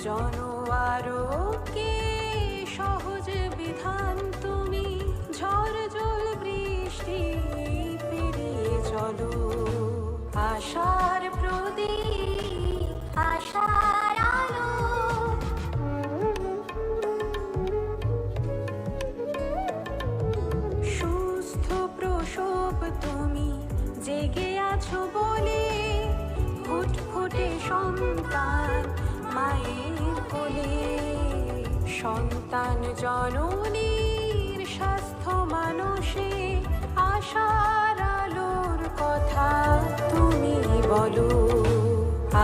জনআরোগ্যে সহজ বিধান তুমি, ঝড় জল বৃষ্টি পেরিয়ে চলো। আশার প্রদীপ, আশার আলো, সুস্থ প্রসব তুমি জেগে আছো বলে, ফুটফুটে সন্তান মায়ের কোলে। সন্তান জননীর স্বাস্থ্য মানুষে, আশার আলোর কথা তুমি বলো।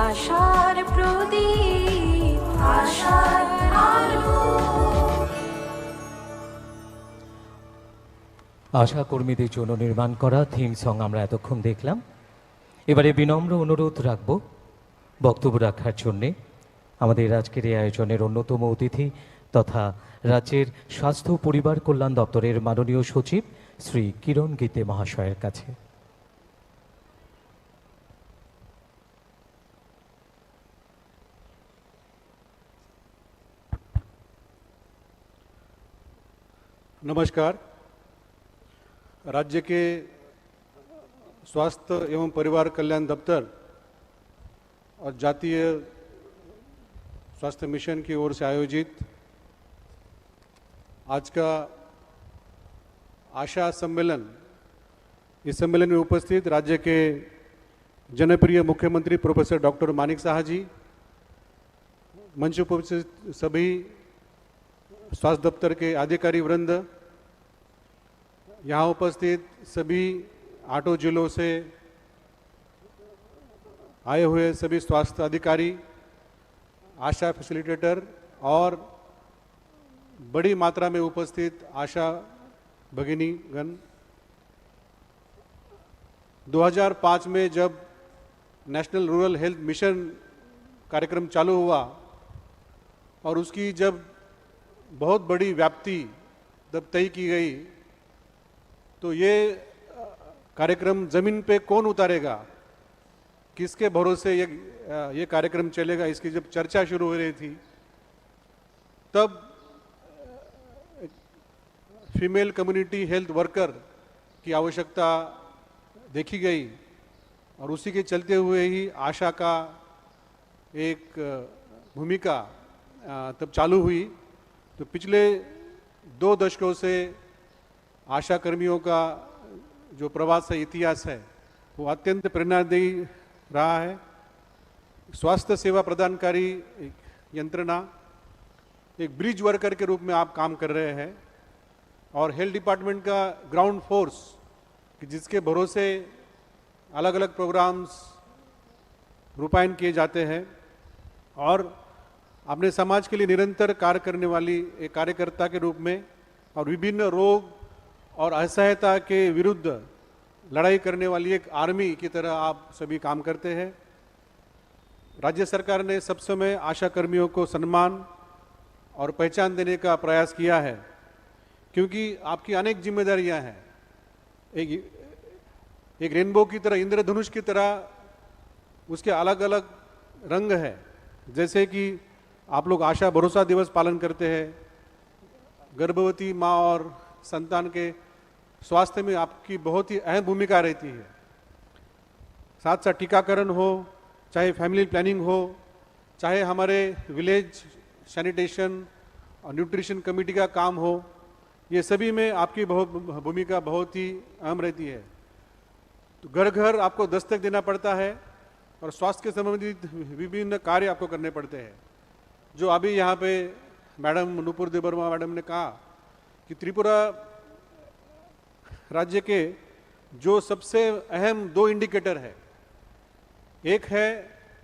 আশার প্রদীপ, আশার আলো। আশা কর্মীদের জন্য নির্মাণ করা থিম সং আমরা এতক্ষণ দেখলাম। এবারে বিনম্র অনুরোধ রাখব বক্তব্য রাখার জন্যে আমাদের আজকের এই আয়োজনের অন্যতম অতিথি তথা রাজ্যের স্বাস্থ্য পরিবার কল্যাণ দপ্তরের মাননীয় সচিব শ্রী কিরণ গীতে মহাশয়ের কাছে। नमस्कार। राज्य के स्वास्थ्य एवं परिवार कल्याण दफ्तर और जातीय स्वास्थ्य मिशन की ओर से आयोजित आज का आशा सम्मेलन, इस सम्मेलन में उपस्थित राज्य के जनप्रिय मुख्यमंत्री प्रोफेसर डॉक्टर मानिक साहा जी, मंच पर उपस्थित सभी स्वास्थ्य दफ्तर के अधिकारी वृंद, यहाँ उपस्थित सभी 8 जिलों से आए हुए सभी स्वास्थ्य अधिकारी, आशा फैसिलिटेटर और बड़ी मात्रा में उपस्थित आशा भगिनीगण। 2005 में जब नेशनल रूरल हेल्थ मिशन कार्यक्रम चालू हुआ और उसकी जब बहुत बड़ी व्याप्ति जब तय की गई, तो ये कार्यक्रम ज़मीन पे कौन उतारेगा, किसके भरोसे ये कार्यक्रम चलेगा, इसकी जब चर्चा शुरू हो रही थी, तब फीमेल कम्युनिटी हेल्थ वर्कर की आवश्यकता देखी गई और उसी के चलते हुए ही आशा का एक भूमिका तब चालू हुई। तो पिछले 2 दशकों से आशा कर्मियों का जो प्रवास है, इतिहास है, वो अत्यंत प्रेरणादायी रहा है। स्वास्थ्य सेवा प्रदानकारी यंत्रणा एक ब्रिज वर्कर के रूप में आप काम कर रहे हैं और हेल्थ डिपार्टमेंट का ग्राउंड फोर्स कि जिसके भरोसे अलग अलग प्रोग्राम्स रूपायन किए जाते हैं और अपने समाज के लिए निरंतर कार्य करने वाली एक कार्यकर्ता के रूप में और विभिन्न रोग और असहायता के विरुद्ध लड़ाई करने वाली एक आर्मी की तरह आप सभी काम करते हैं। राज्य सरकार ने सब समय आशा कर्मियों को सम्मान और पहचान देने का प्रयास किया है, क्योंकि आपकी अनेक जिम्मेदारियां हैं। एक रेनबो की तरह, इंद्रधनुष की तरह उसके अलग अलग रंग है। जैसे कि आप लोग आशा भरोसा दिवस पालन करते हैं, गर्भवती माँ और संतान के स्वास्थ्य में आपकी बहुत ही अहम भूमिका रहती है। साथ साथ टीकाकरण हो, चाहे फैमिली प्लानिंग हो, चाहे हमारे विलेज सैनिटेशन और न्यूट्रिशन कमेटी का काम हो, ये सभी में आपकी भूमिका बहुत ही अहम रहती है। तो घर घर आपको दस्तक देना पड़ता है और स्वास्थ्य के संबंधित विभिन्न कार्य आपको करने पड़ते हैं। जो अभी यहाँ पे मैडम नुपुर देवर्मा मैडम ने कहा कि त्रिपुरा राज्य के जो सबसे अहम 2 इंडिकेटर है, एक है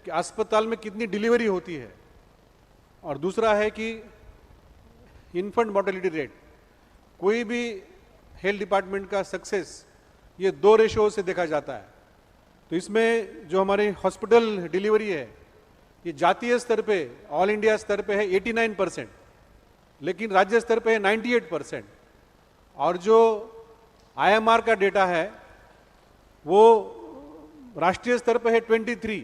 कि अस्पताल में कितनी डिलीवरी होती है और दूसरा है कि इन्फेंट मॉर्टेलिटी रेट। कोई भी हेल्थ डिपार्टमेंट का सक्सेस ये 2 रेशो से देखा जाता है। तो इसमें जो हमारी हॉस्पिटल डिलीवरी है, ये जातीय स्तर पे, ऑल इंडिया स्तर पे है 89%, लेकिन राज्य स्तर पे है 98%। और जो IMR का डेटा है वो राष्ट्रीय स्तर पे है 23,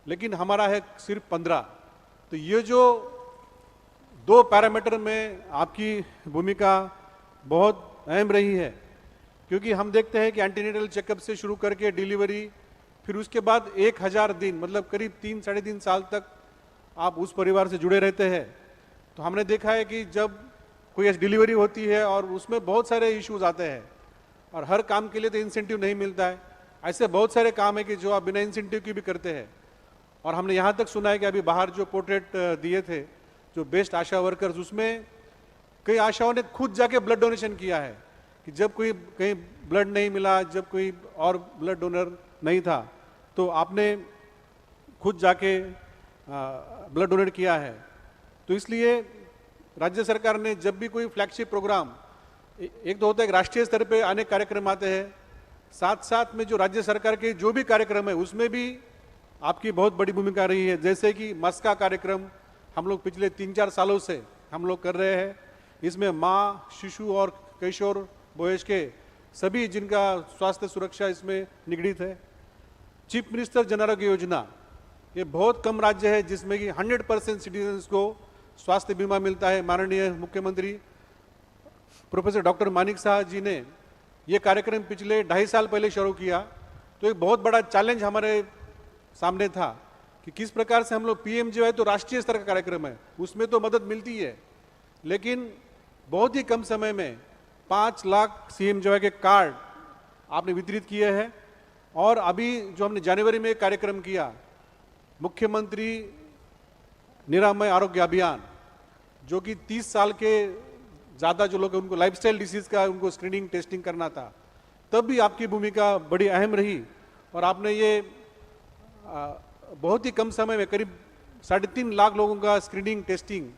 लेकिन हमारा है सिर्फ 15। तो ये जो दो पैरामीटर में आपकी भूमिका बहुत अहम रही है, क्योंकि हम देखते हैं कि एंटीनेटल चेकअप से शुरू करके डिलीवरी, फिर उसके बाद 1000 दिन मतलब करीब 3-3.5 साल तक आप उस परिवार से जुड़े रहते हैं। तो हमने देखा है कि जब कोई ऐसी डिलीवरी होती है और उसमें बहुत सारे इश्यूज आते हैं और हर काम के लिए तो इंसेंटिव नहीं मिलता है, ऐसे बहुत सारे काम है कि जो आप बिना इंसेंटिव की भी करते हैं। और हमने यहाँ तक सुना है कि अभी बाहर जो पोर्ट्रेट दिए थे जो बेस्ट आशा वर्कर्स, उसमें कई आशाओं ने खुद जाके ब्लड डोनेशन किया है कि जब कोई कहीं ब्लड नहीं मिला, जब कोई और ब्लड डोनर नहीं था, तो आपने खुद जाके ब्लड डोनेट किया है। तो इसलिए राज्य सरकार ने जब भी कोई फ्लैगशिप प्रोग्राम, एक तो होता है कि राष्ट्रीय स्तर पे अनेक कार्यक्रम आते हैं, साथ साथ में जो राज्य सरकार के जो भी कार्यक्रम है उसमें भी आपकी बहुत बड़ी भूमिका रही है। जैसे कि मस्का कार्यक्रम हम लोग पिछले 3-4 सालों से हम लोग कर रहे हैं। इसमें माँ, शिशु और किशोर बॉयज के सभी जिनका स्वास्थ्य सुरक्षा इसमें निगड़ित है। चीफ मिनिस्टर जन आरोग्य योजना, ये बहुत कम राज्य है जिसमें कि 100% सिटीजन्स को स्वास्थ्य बीमा मिलता है। माननीय मुख्यमंत्री प्रोफेसर डॉक्टर मानिक साह जी ने ये कार्यक्रम पिछले 2.5 साल पहले शुरू किया। तो एक बहुत बड़ा चैलेंज हमारे सामने था कि किस प्रकार से हम लोग पीएमजेवाई तो राष्ट्रीय स्तर का कार्यक्रम है, उसमें तो मदद मिलती है, लेकिन बहुत ही कम समय में 5 लाख सीएमजेवाई के कार्ड आपने वितरित किए हैं। और अभी जो हमने जनवरी में एक कार्यक्रम किया, मुख्यमंत्री निरामय आरोग्य अभियान, जो कि 30 साल के ज़्यादा जो लोग उनको लाइफस्टाइल डिसीज का उनको स्क्रीनिंग टेस्टिंग करना था, तब भी आपकी भूमिका बड़ी अहम रही। और आपने ये बहुत ही कम समय में करीब 3.5 लाख लोगों का स्क्रीनिंग टेस्टिंग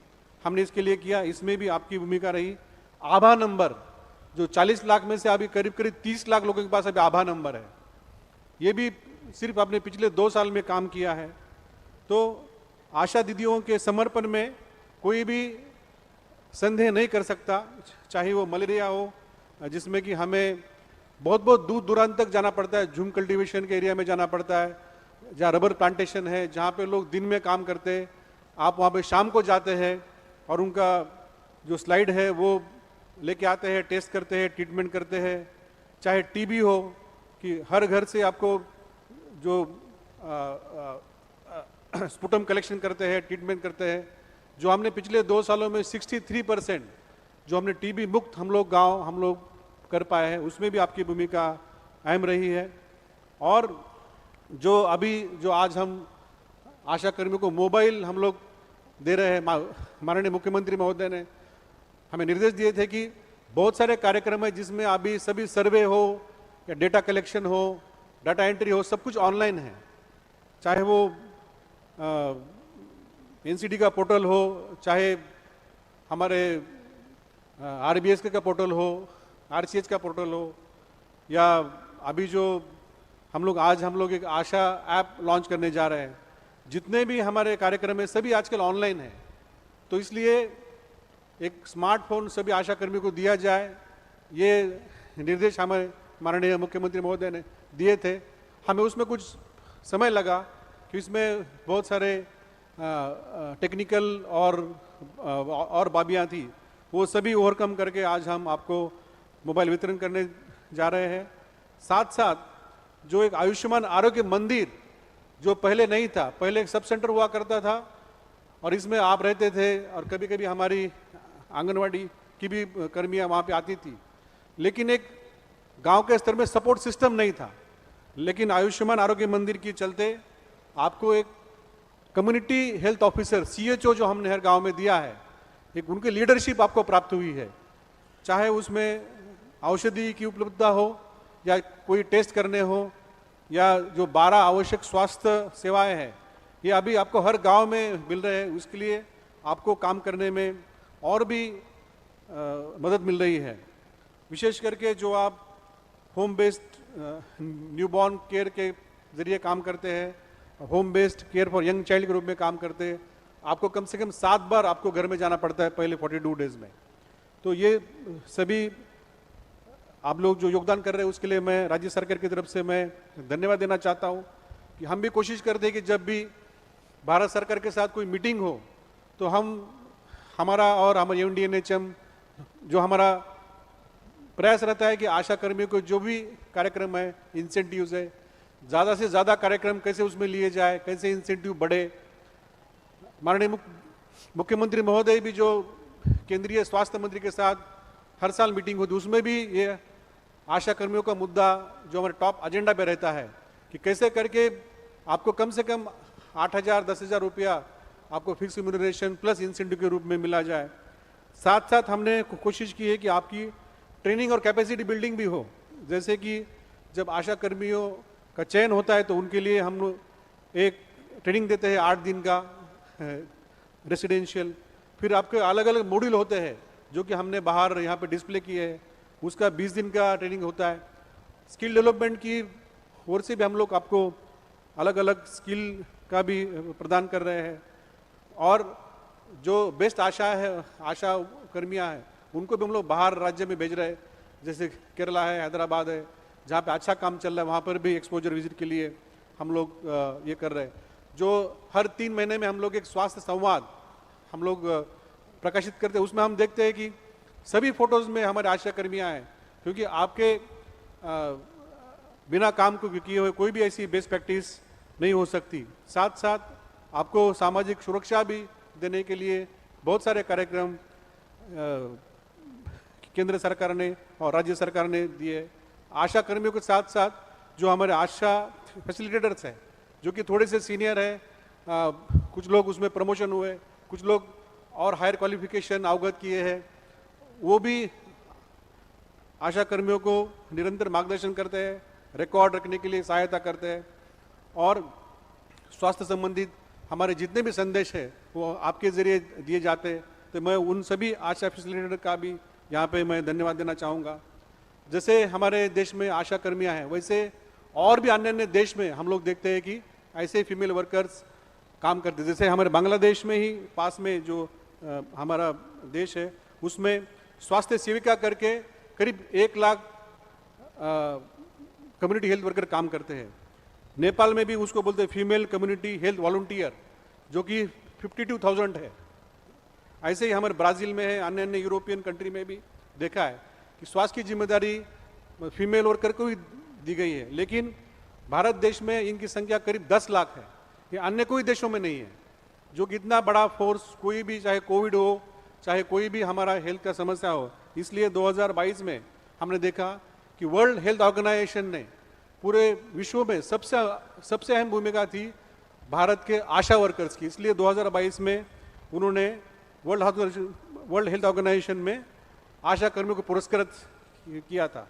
हमने इसके लिए किया, इसमें भी आपकी भूमिका रही। आभा नंबर जो 40 लाख में से अभी करीब करीब 30 लाख लोगों के पास अभी आभा नंबर है, ये भी सिर्फ आपने पिछले 2 साल में काम किया है। तो आशा दीदियों के समर्पण में कोई भी संदेह नहीं कर सकता, चाहे वो मलेरिया हो जिसमें कि हमें बहुत बहुत दूर दूरांत तक जाना पड़ता है, झूम कल्टीवेशन के एरिया में जाना पड़ता है, जहाँ रबर प्लांटेशन है, जहाँ पे लोग दिन में काम करते हैं, आप वहाँ पे शाम को जाते हैं और उनका जो स्लाइड है वो लेके आते हैं, टेस्ट करते हैं, ट्रीटमेंट करते हैं। चाहे टीबी हो कि हर घर से आपको जो स्पुटम कलेक्शन करते हैं, ट्रीटमेंट करते हैं, जो हमने पिछले 2 सालों में 63% जो हमने टीबी मुक्त हम लोग कर पाए हैं, उसमें भी आपकी भूमिका अहम रही है। और जो अभी जो आज हम आशा कर्मियों को मोबाइल हम लोग दे रहे हैं, माननीय मुख्यमंत्री महोदय ने हमें निर्देश दिए थे कि बहुत सारे कार्यक्रम है जिसमें अभी सभी सर्वे हो या डेटा कलेक्शन हो, डाटा एंट्री हो, सब कुछ ऑनलाइन है। चाहे वो एनसीडी का पोर्टल हो, चाहे हमारे आरबीएस का पोर्टल हो, आरसीएच का पोर्टल हो, या अभी जो हम लोग एक आशा ऐप लॉन्च करने जा रहे हैं। जितने भी हमारे कार्यक्रम है सभी आजकल ऑनलाइन है। तो इसलिए एक स्मार्टफोन सभी आशा कर्मी को दिया जाए, ये निर्देश हमारे माननीय मुख्यमंत्री महोदय ने दिए थे। हमें उसमें कुछ समय लगा कि इसमें बहुत सारे टेक्निकल और बाबियाँ थी, वो सभी ओवरकम करके आज हम आपको मोबाइल वितरण करने जा रहे हैं। साथ साथ जो एक आयुष्मान आरोग्य मंदिर जो पहले नहीं था, पहले एक सब सेंटर हुआ करता था और इसमें आप रहते थे और कभी कभी हमारी आंगनवाड़ी की भी कर्मियाँ वहाँ पे आती थी, लेकिन एक गांव के स्तर में सपोर्ट सिस्टम नहीं था। लेकिन आयुष्मान आरोग्य मंदिर के चलते आपको एक कम्युनिटी हेल्थ ऑफिसर CHO जो हमने हर गांव में दिया है, एक उनकी लीडरशिप आपको प्राप्त हुई है। चाहे उसमें औषधि की उपलब्धता हो या कोई टेस्ट करने हो या जो 12 आवश्यक स्वास्थ्य सेवाएं हैं, ये अभी आपको हर गांव में मिल रहे हैं। उसके लिए आपको काम करने में और भी मदद मिल रही है। विशेष करके जो आप होम बेस्ड न्यूबॉर्न केयर के जरिए काम करते हैं, home based care for young child के रूप में काम करते हैं, आपको कम से कम 7 बार आपको घर में जाना पड़ता है पहले 42 डेज में। तो ये सभी आप लोग जो योगदान कर रहे हैं उसके लिए मैं राज्य सरकार की तरफ से मैं धन्यवाद देना चाहता हूँ कि हम भी कोशिश करते हैं कि जब भी भारत सरकार के साथ कोई मीटिंग हो तो हमारा और हमारे एनडीएनएचएम जो हमारा प्रयास रहता है कि आशा कर्मियों को जो भी कार्यक्रम है, इंसेंटिव्स है, ज़्यादा से ज़्यादा कार्यक्रम कैसे उसमें लिए जाए, कैसे इंसेंटिव बढ़े। माननीय मुख्यमंत्री महोदय भी जो केंद्रीय स्वास्थ्य मंत्री के साथ हर साल मीटिंग होती है, उसमें भी ये आशा कर्मियों का मुद्दा जो हमारे टॉप एजेंडा पे रहता है कि कैसे करके आपको कम से कम 8,000 10,000 रुपया आपको फिक्स रिम्यूनरेशन प्लस इंसेंटिव के रूप में मिला जाए। साथ साथ हमने कोशिश की है कि आपकी ट्रेनिंग और कैपेसिटी बिल्डिंग भी हो, जैसे कि जब आशा कर्मियों का चयन होता है तो उनके लिए हम लोग एक ट्रेनिंग देते हैं 8 दिन का रेसिडेंशियल, फिर आपके अलग अलग मॉड्यूल होते हैं जो कि हमने बाहर यहाँ पे डिस्प्ले किए हैं, उसका 20 दिन का ट्रेनिंग होता है। स्किल डेवलपमेंट की ओर से भी हम लोग आपको अलग अलग स्किल का भी प्रदान कर रहे हैं, और जो बेस्ट आशा कर्मियाँ हैं उनको भी हम लोग बाहर राज्य में भेज रहे हैं, जैसे केरला है, हैदराबाद है, जहाँ पे अच्छा काम चल रहा है वहाँ पर भी एक्सपोजर विजिट के लिए हम लोग ये कर रहे हैं। जो हर 3 महीने में हम लोग एक स्वास्थ्य संवाद हम लोग प्रकाशित करते हैं, उसमें हम देखते हैं कि सभी फोटोज़ में हमारे आशा कर्मियाँ हैं, क्योंकि आपके बिना काम को किए हुए कोई भी ऐसी बेस्ट प्रैक्टिस नहीं हो सकती। साथ साथ आपको सामाजिक सुरक्षा भी देने के लिए बहुत सारे कार्यक्रम केंद्र सरकार ने और राज्य सरकार ने दिए। आशा कर्मियों के साथ साथ जो हमारे आशा फैसिलिटेटर्स हैं जो कि थोड़े से सीनियर है, कुछ लोग उसमें प्रमोशन हुए, कुछ लोग और हायर क्वालिफिकेशन अवगत किए हैं, वो भी आशा कर्मियों को निरंतर मार्गदर्शन करते हैं, रिकॉर्ड रखने के लिए सहायता करते हैं, और स्वास्थ्य संबंधित हमारे जितने भी संदेश है वो आपके जरिए दिए जाते हैं। तो मैं उन सभी आशा फैसिलिटेटर का भी यहाँ पे मैं धन्यवाद देना चाहूँगा। जैसे हमारे देश में आशा कर्मियाँ हैं, वैसे और भी अन्य अन्य देश में हम लोग देखते हैं कि ऐसे फीमेल वर्कर्स काम करते हैं। जैसे हमारे बांग्लादेश में ही पास में जो हमारा देश है, उसमें स्वास्थ्य सेविका करके करीब 1 लाख कम्युनिटी हेल्थ वर्कर काम करते हैं। नेपाल में भी उसको बोलते हैं फीमेल कम्युनिटी हेल्थ वॉलंटियर, जो कि 52,000 है। ऐसे ही हमारे ब्राज़ील में है, अन्य अन्य यूरोपियन कंट्री में भी देखा है कि स्वास्थ्य की जिम्मेदारी फीमेल वर्कर को ही दी गई है, लेकिन भारत देश में इनकी संख्या करीब 10 लाख है। ये अन्य कोई देशों में नहीं है, जो कि इतना बड़ा फोर्स, कोई भी चाहे कोविड हो, चाहे कोई भी हमारा हेल्थ का समस्या हो। इसलिए 2022 में हमने देखा कि वर्ल्ड हेल्थ ऑर्गेनाइजेशन ने पूरे विश्व में सबसे अहम भूमिका थी भारत के आशा वर्कर्स की। इसलिए 2022 में उन्होंने वर्ल्ड हेल्थ ऑर्गेनाइजेशन में आशा कर्मियों को पुरस्कृत किया था।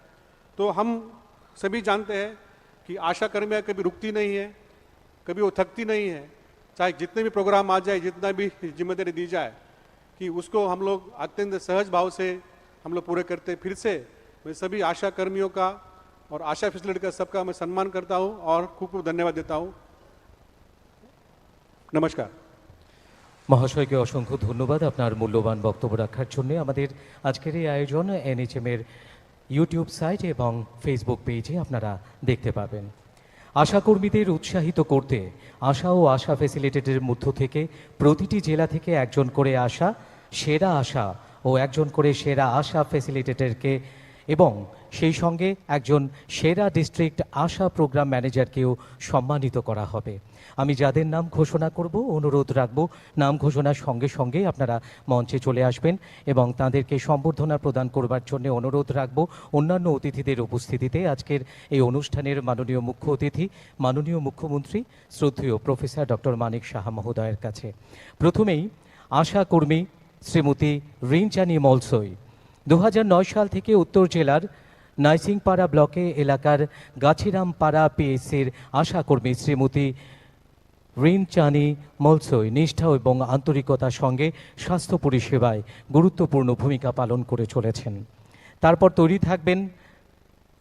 तो हम सभी जानते हैं कि आशा कर्मियाँ कभी रुकती नहीं है, कभी वो थकती नहीं है, चाहे जितने भी प्रोग्राम आ जाए, जितना भी जिम्मेदारी दी जाए, कि उसको हम लोग अत्यंत सहज भाव से हम लोग पूरे करते। फिर से मैं सभी आशा कर्मियों का और आशा फैसिलिटी का सबका मैं सम्मान करता हूँ और खूब खूब धन्यवाद देता हूँ। नमस्कार। মহাশয়কে অসংখ্য ধন্যবাদ আপনার মূল্যবান বক্তব্য রাখার জন্য। আমাদের আজকের এই আয়োজন এনএচএম এর ইউটিউব সাইট এবং ফেসবুক পেজে আপনারা দেখতে পাবেন। আশাকর্মীদের উৎসাহিত করতে আশা ও আশা ফ্যাসিলিটেটরের মধ্য থেকে প্রতিটি জেলা থেকে একজন করে সেরা আশা ও একজন করে সেরা আশা ফ্যাসিলিটেটরকে এবং সেই সঙ্গে একজন সেরা ডিস্ট্রিক্ট আশা প্রোগ্রাম ম্যানেজারকেও সম্মানিত করা হবে। আমি যাদের নাম ঘোষণা করব অনুরোধ রাখব নাম ঘোষণার সঙ্গে সঙ্গে আপনারা মঞ্চে চলে আসবেন এবং তাদেরকে সম্বর্ধনা প্রদান করবার জন্য অনুরোধ রাখব অন্যান্য অতিথিদের উপস্থিতিতে। আজকের এই অনুষ্ঠানের মাননীয় মুখ্য অতিথি মাননীয় মুখ্যমন্ত্রী শ্রদ্ধেয় প্রফেসর ডক্টর মানিক সাহা মহোদয়ের কাছে। প্রথমেই আশা কর্মী শ্রীমতী রিনচানি মলসই 2009 সাল থেকে উত্তর জেলার নাইসিংপাড়া ব্লকে এলাকার গাছিরামপাড়া পিএসসির আশাকর্মী শ্রীমতী রিনচানি মলসই নিষ্ঠা এবং আন্তরিকতার সঙ্গে স্বাস্থ্য পরিষেবায় গুরুত্বপূর্ণ ভূমিকা পালন করে চলেছেন। তারপর তৈরি থাকবেন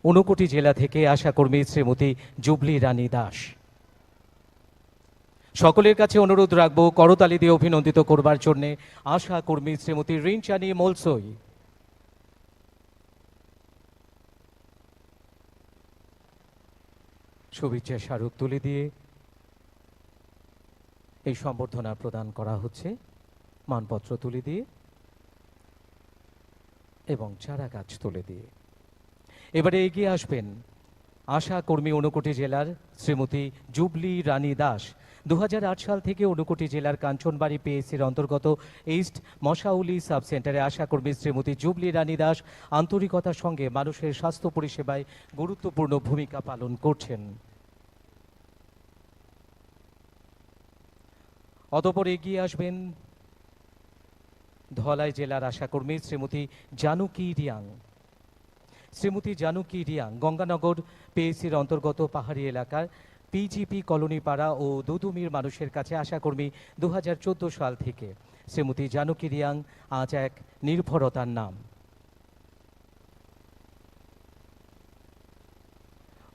ঊনকোটি জেলা থেকে আশাকর্মী শ্রীমতী জুবলি রানী দাস। সকলের কাছে অনুরোধ রাখবো করতালি দিয়ে অভিনন্দিত করবার জন্যে আশাকর্মী শ্রীমতী রিনচানি মলসই। শুভেচ্ছা স্মারক তুলে দিয়ে এই সম্বর্ধনা প্রদান করা হচ্ছে। মানপত্র তুলে দিয়ে এবং চারা গাছ তুলে দিয়ে এবারে এগিয়ে আসবেন আশা কর্মী ঊনকোটি জেলার শ্রীমতী জুবলি রানী দাস। 2008 সাল থেকে ঊনকোটি জেলার কাঞ্চনবাড়ি পিএসসির অন্তর্গত ইস্ট মশাউলি সাব সেন্টারে আশা কর্মী শ্রীমতী জুবলি রানী দাস আন্তরিকতার সঙ্গে মানুষের স্বাস্থ্য পরিষেবায় গুরুত্বপূর্ণ ভূমিকা পালন করছেন। অতঃপর এগিয়ে আসবেন ধলাই জেলার আশাকর্মী শ্রীমতী জানুকি রিয়াং। শ্রীমতী জানুকি রিয়াং গঙ্গানগর পিএসসির অন্তর্গত পাহাড়ি এলাকার পিজিপি কলোনি পাড়া ও দুদুমির মানুষের কাছে আশাকর্মী 2014 সাল থেকে। শ্রীমতী জানুকি রিয়াং আজ এক নির্ভরতার নাম।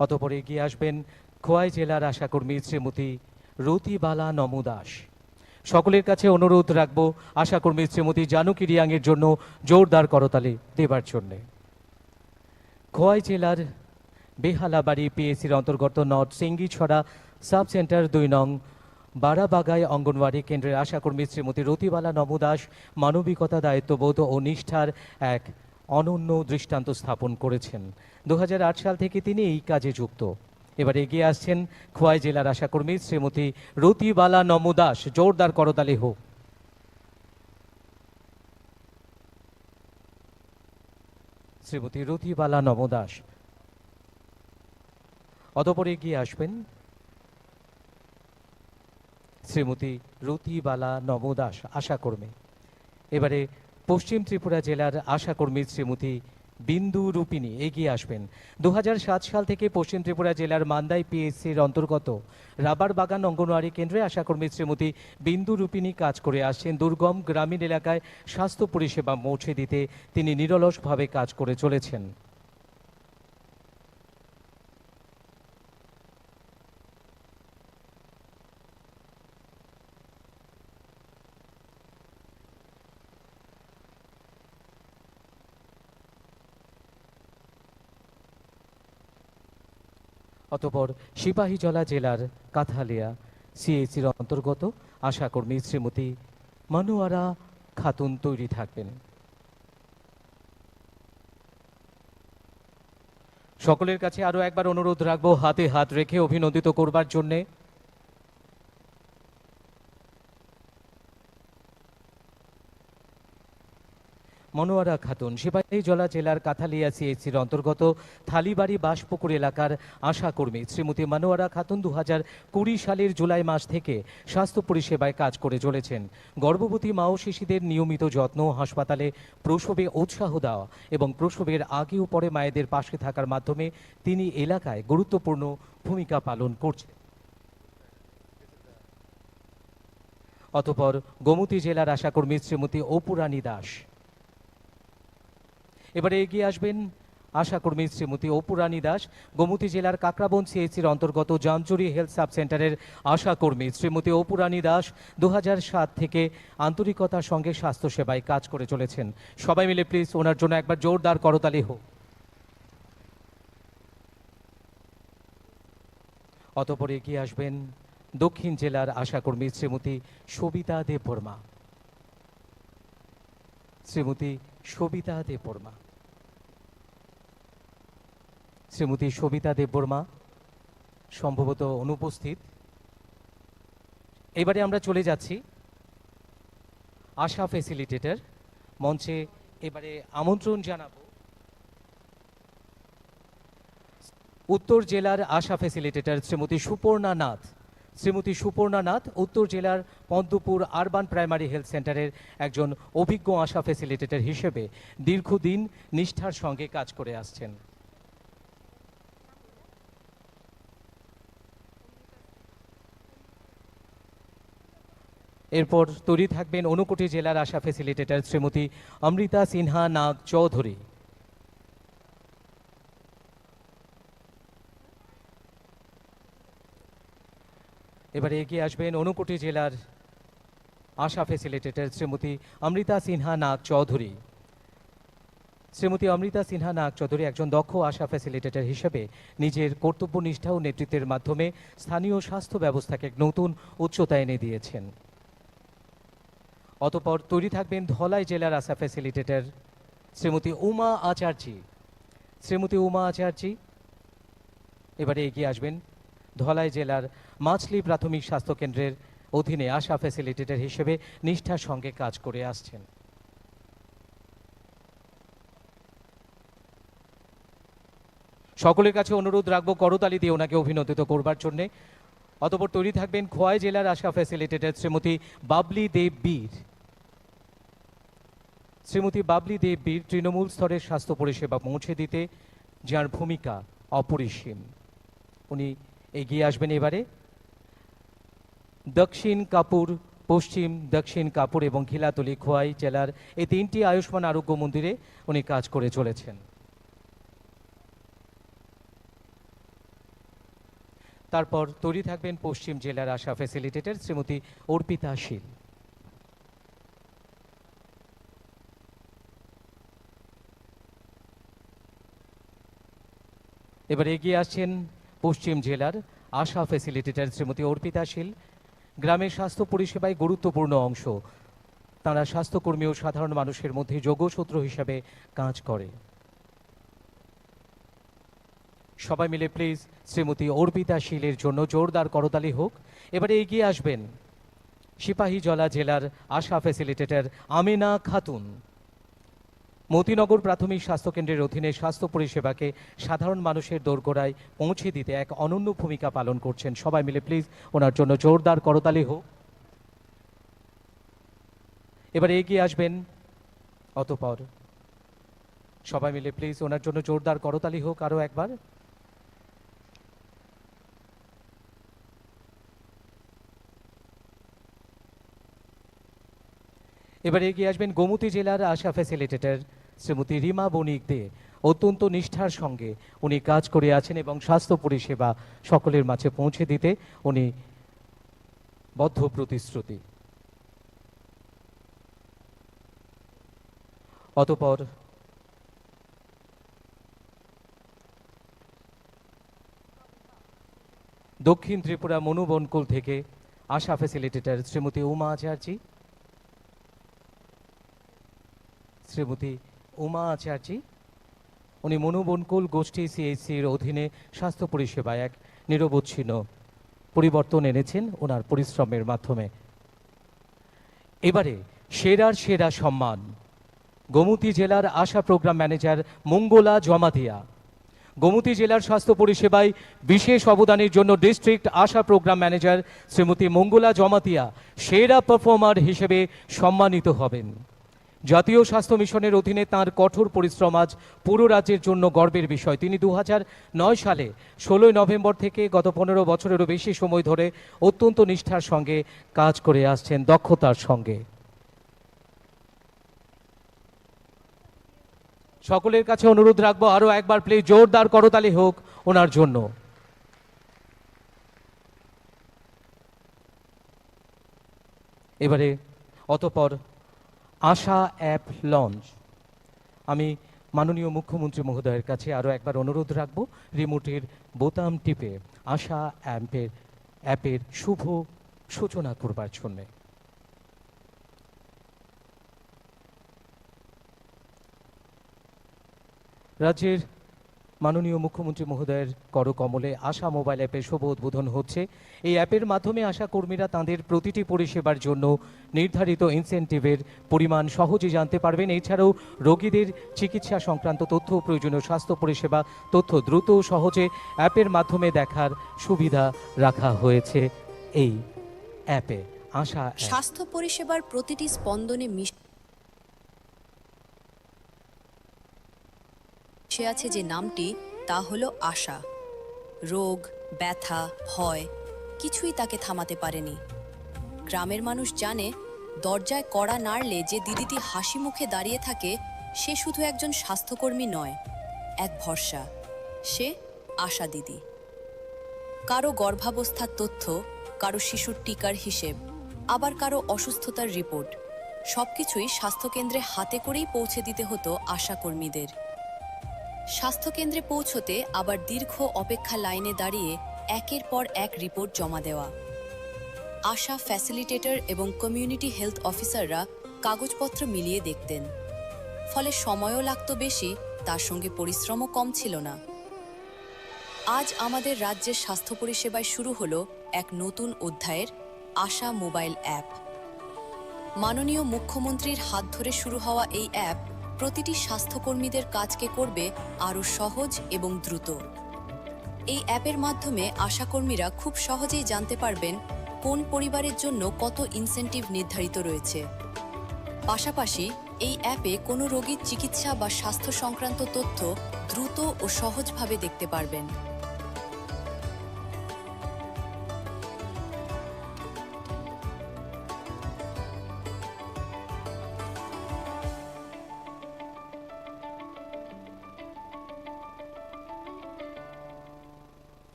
অতঃপর এগিয়ে আসবেন খোয়াই জেলার আশাকর্মী শ্রীমতী রতিবালা নমো দাস। সকলের কাছে অনুরোধ রাখবো আশাকর্মী শ্রীমতী জানুকি রিয়াংয়ের জন্য জোরদার করতালি দেবার জন্যে। খোয়াই জেলার বেহালাবাড়ি পিএসসির অন্তর্গত নর্থ সিঙ্গিছড়া সাব সেন্টার 2 নং বাড়াবাগাই অঙ্গনওয়াড়ি কেন্দ্রের আশাকর্মী শ্রীমতী রতিবালা নমো দাস মানবিকতা, দায়িত্ববোধ ও নিষ্ঠার এক অনন্য দৃষ্টান্ত স্থাপন করেছেন। 2008 সাল থেকে তিনি এই কাজে যুক্ত। এবার এগিয়ে আসছেন খোয়াই জেলার আশাকর্মী শ্রীমতী রতিবালা নমো দাস। জোরদার করতালি হোক। শ্রীমতী রতিবালা নমো দাস। অতঃপর এগিয়ে আসবেন শ্রীমতী রতিবালা নমো দাস আশাকর্মী। এবারে পশ্চিম ত্রিপুরা জেলার আশাকর্মী শ্রীমতী বিন্দু রূপিণী এগিয়ে আসবেন। 2007 সাল থেকে পশ্চিম ত্রিপুরা জেলার মান্দাই পিএসসির অন্তর্গত রাবার বাগান অঙ্গনওয়াড়ি কেন্দ্রে আশাকর্মী শ্রীমতী বিন্দু রূপিণী কাজ করে আসছেন। দুর্গম গ্রামীণ এলাকায় স্বাস্থ্য পরিষেবা পৌঁছে দিতে তিনি নিরলসভাবে কাজ করে চলেছেন। অতঃপর সিপাহীজলা জেলার কাথালিয়া সিএসির অন্তর্গত আশাকর্মী শ্রীমতী মনোয়ারা খাতুন তৈরি থাকবেন। সকলের কাছে আরো একবার অনুরোধ রাখবো হাতে হাত রেখে অভিনন্দিত করবার জন্যে। মনোয়ারা খাতুন সিপাহীজলা জেলার কাথালিয়া সিএসির অন্তর্গত থালিবাড়ি বাসপুকুর এলাকার আশাকর্মী শ্রীমতী মনোয়ারা খাতুন 2020 সালের জুলাই মাস থেকে স্বাস্থ্য পরিষেবায় কাজ করে চলেছেন। গর্ভবতী মা ও শিশুদের নিয়মিত যত্ন, হাসপাতালে প্রসবে উৎসাহ দেওয়া এবং প্রসবের আগে ও পরে মায়েদের পাশে থাকার মাধ্যমে তিনি এলাকায় গুরুত্বপূর্ণ ভূমিকা পালন করছেন। অতঃপর গোমতী জেলার আশাকর্মী শ্রীমতী অপুরানী দাস। এবারে এগিয়ে আসবেন আশাকর্মী শ্রীমতী অপুরানী দাস গোমতী জেলার কাকরাবন সিএসির অন্তর্গত জামচুরি হেলথ সাব সেন্টারের আশাকর্মী শ্রীমতী অপুরানী দাস 2007 থেকে আন্তরিকতার সঙ্গে স্বাস্থ্যসেবায় কাজ করে চলেছেন। সবাই মিলে প্লিজ ওনার জন্য একবার জোরদার করতালি হোক। অতঃপর এগিয়ে আসবেন দক্ষিণ জেলার আশাকর্মী শ্রীমতী সবিতা দেববর্মা। শ্রীমতী সবিতা দেববর্মা। শ্রীমতী সবিতা দেববর্মা সম্ভবত অনুপস্থিত। এবারে আমরা চলে যাচ্ছি আশা ফ্যাসিলিটেটর মঞ্চে। এবারে আমন্ত্রণ জানাবো উত্তর জেলার আশা ফ্যাসিলিটেটর শ্রীমতী সুপর্ণা নাথ। শ্রীমতী সুপর্ণা নাথ উত্তর জেলার পদ্মপুর আরবান প্রাইমারি হেলথ সেন্টারের একজন অভিজ্ঞ আশা ফ্যাসিলিটেটর হিসেবে দীর্ঘদিন নিষ্ঠার সঙ্গে কাজ করে আসছেন। এরপর তৈরি থাকবেন ঊনকোটি জেলার আশা ফ্যাসিলিটেটর শ্রীমতী অমৃতা সিনহা নাগ চৌধুরী। এবারে এগিয়ে আসবেন ঊনকোটি জেলার আশা ফ্যাসিলিটেটর শ্রীমতী অমৃতা সিনহা নাগ চৌধুরী। শ্রীমতী অমৃতা সিনহা নাগ চৌধুরী একজন দক্ষ আশা ফ্যাসিলিটেটর হিসেবে নিজের কর্তব্যনিষ্ঠা ও নেতৃত্বের মাধ্যমে স্থানীয় স্বাস্থ্য ব্যবস্থাকে এক নতুন উচ্চতা এনে দিয়েছেন। অতঃপর তৈরি থাকবেন ধলাই জেলার আশা ফ্যাসিলিটেটর শ্রীমতী উমা আচার্যি। শ্রীমতী উমা আচার্যি এবারে এগিয়ে আসবেন ধলাই জেলার মাছলি প্রাথমিক স্বাস্থ্য কেন্দ্রের অধীনে আশা ফ্যাসিলিটেটর হিসেবে নিষ্ঠার সঙ্গে কাজ করে আসছেন। সকলের কাছে অনুরোধ রাখবো করতালি দিয়ে ওনাকে অভিনন্দিত করবার জন্যে। অতঃপর তৈরি থাকবেন খোয়াই জেলার আশা ফ্যাসিলিটেটর শ্রীমতী বাবলি দেব বীর। শ্রীমতী বাবলি দেব বীর তৃণমূল স্তরের স্বাস্থ্য পরিষেবা পৌঁছে দিতে যার ভূমিকা অপরিসীম। উনি এগিয়ে আসবেন এবারে দক্ষিণ কাপুর, পশ্চিম দক্ষিণ কাপুর এবং খিলাতলি খোয়াই জেলার এই তিনটি আয়ুষ্মান আরোগ্য মন্দিরে উনি কাজ করে চলেছেন। তারপর তৈরি থাকবেন পশ্চিম জেলার আশা ফ্যাসিলিটেটর শ্রীমতী অর্পিতা শীল। এবার এগিয়ে আসছেন পশ্চিম জেলার আশা ফ্যাসিলিটেটর শ্রীমতী অর্পিতা শীল। গ্রামের স্বাস্থ্য পরিষেবায় গুরুত্বপূর্ণ অংশ। তাঁরা স্বাস্থ্যকর্মী ও সাধারণ মানুষের মধ্যে যোগসূত্র হিসাবে কাজ করে। সবাই মিলে প্লিজ শ্রীমতী অর্পিতা শীলের জন্য জোরদার করতালি হোক। এবারে এগিয়ে আসবেন সিপাহীজলা জেলার আশা ফ্যাসিলিটেটর আমিনা খাতুন। মতিনগর প্রাথমিক স্বাস্থ্যকেন্দ্রের অধীনে স্বাস্থ্য পরিষেবাকে সাধারণ মানুষের দোরগোড়ায় পৌঁছে দিতে এক অনন্য ভূমিকা পালন করছেন। সবাই মিলে প্লিজ ওনার জন্য জোরদার করতালি হোক। এবারে এগিয়ে আসবেন অতঃপর সবাই মিলে প্লিজ ওনার জন্য জোরদার করতালি হোক আরও একবার। এবারে এগিয়ে আসবেন গোমতী জেলার আশা ফ্যাসিলিটেটর শ্রীমতী রিমা বণিক দে। অত্যন্ত নিষ্ঠার সঙ্গে উনি কাজ করে আছেন এবং স্বাস্থ্য পরিষেবা সকলের মাঝে পৌঁছে দিতে উনি বদ্ধ প্রতিশ্রুতি। অতঃপর দক্ষিণ ত্রিপুরা মনুবনকুল থেকে আশা ফ্যাসিলিটেটর শ্রীমতী উমা আচার্যি। শ্রীমতী উমা আচার্যি উনি মনুবনকুল গোষ্ঠী সিএইচসির অধীনে স্বাস্থ্য পরিষেবায় এক নিরবচ্ছিন্ন পরিবর্তন এনেছেন ওনার পরিশ্রমের মাধ্যমে। এবারে সেরার সেরা সম্মান গোমতী জেলার আশা প্রোগ্রাম ম্যানেজার মঙ্গলা জমাতিয়া। গোমতী জেলার স্বাস্থ্য পরিষেবায় বিশেষ অবদানের জন্য ডিস্ট্রিক্ট আশা প্রোগ্রাম ম্যানেজার শ্রীমতী মঙ্গলা জমাতিয়া সেরা পারফর্মার হিসেবে সম্মানিত হবেন। জাতীয় স্বাস্থ্য মিশনের অধীনে তাঁর কঠোর পরিশ্রম আজ পুরো রাজ্যের জন্য গর্বের বিষয়। তিনি 2009 সালে 16 নভেম্বর থেকে গত 15 বছরেরও বেশি সময় ধরে অত্যন্ত নিষ্ঠার সঙ্গে কাজ করে আসছেন, দক্ষতার সঙ্গে। সকলের কাছে অনুরোধ রাখবো আরও একবার প্লিজ জোরদার করতালি হোক ওনার জন্য। এবারে অতঃপর আশা অ্যাপ লঞ্চ। আমি মাননীয় মুখ্যমন্ত্রী মহোদয়ের কাছে আরও একবার অনুরোধ রাখবো রিমোটের বোতাম টিপে আশা অ্যাপের শুভ সূচনা করবার জন্যে। রাজ্যের মাননীয় মুখ্যমন্ত্রী মহোদয়ের করকমলে আশা মোবাইল অ্যাপের শুভ উদ্বোধন হচ্ছে। এই অ্যাপের মাধ্যমে আশা কর্মীরা তাঁদের প্রতিটি পরিষেবার জন্য নির্ধারিত ইনসেন্টিভের পরিমাণ সহজে জানতে পারবেন। এছাড়াও রোগীদের চিকিৎসা সংক্রান্ত তথ্য ও প্রয়োজনীয় স্বাস্থ্য পরিষেবা তথ্য দ্রুত ও সহজে অ্যাপের মাধ্যমে দেখার সুবিধা রাখা হয়েছে এই অ্যাপে। আশা স্বাস্থ্য পরিষেবার প্রতিটি স্পন্দনে মিশে আছে যে নামটি, তা হলো আশা। রোগ, ব্যথা, ভয় কিছুই তাকে থামাতে পারেনি। গ্রামের মানুষ জানে দরজায় কড়া নাড়লে যে দিদিটি হাসি মুখে দাঁড়িয়ে থাকে সে শুধু একজন স্বাস্থ্যকর্মী নয়, এক ভরসা। সে আশা দিদি। কারো গর্ভাবস্থার তথ্য, কারো শিশুর টিকার হিসেব, আবার কারো অসুস্থতার রিপোর্ট, সবকিছুই স্বাস্থ্যকেন্দ্রে হাতে করেই পৌঁছে দিতে হতো আশা কর্মীদের। স্বাস্থ্যকেন্দ্রে পৌঁছতে আবার দীর্ঘ অপেক্ষা লাইনে দাঁড়িয়ে একের পর এক রিপোর্ট জমা দেওয়া। আশা ফ্যাসিলিটেটর এবং কমিউনিটি হেলথ অফিসাররা কাগজপত্র মিলিয়ে দেখতেন। ফলে সময়ও লাগতো বেশি, তার সঙ্গে পরিশ্রমও কম ছিল না। আজ আমাদের রাজ্যের স্বাস্থ্য পরিষেবায় শুরু হলো এক নতুন অধ্যায়ের আশা মোবাইল অ্যাপ। মাননীয় মুখ্যমন্ত্রীর হাত ধরে শুরু হওয়া এই অ্যাপ প্রতিটি স্বাস্থ্যকর্মীদের কাজকে করবে আরও সহজ এবং দ্রুত। এই অ্যাপের মাধ্যমে আশাকর্মীরা খুব সহজেই জানতে পারবেন কোন পরিবারের জন্য কত ইনসেনটিভ নির্ধারিত রয়েছে। পাশাপাশি এই অ্যাপে কোনো রোগীর চিকিৎসা বা স্বাস্থ্য সংক্রান্ত তথ্য দ্রুত ও সহজভাবে দেখতে পারবেন।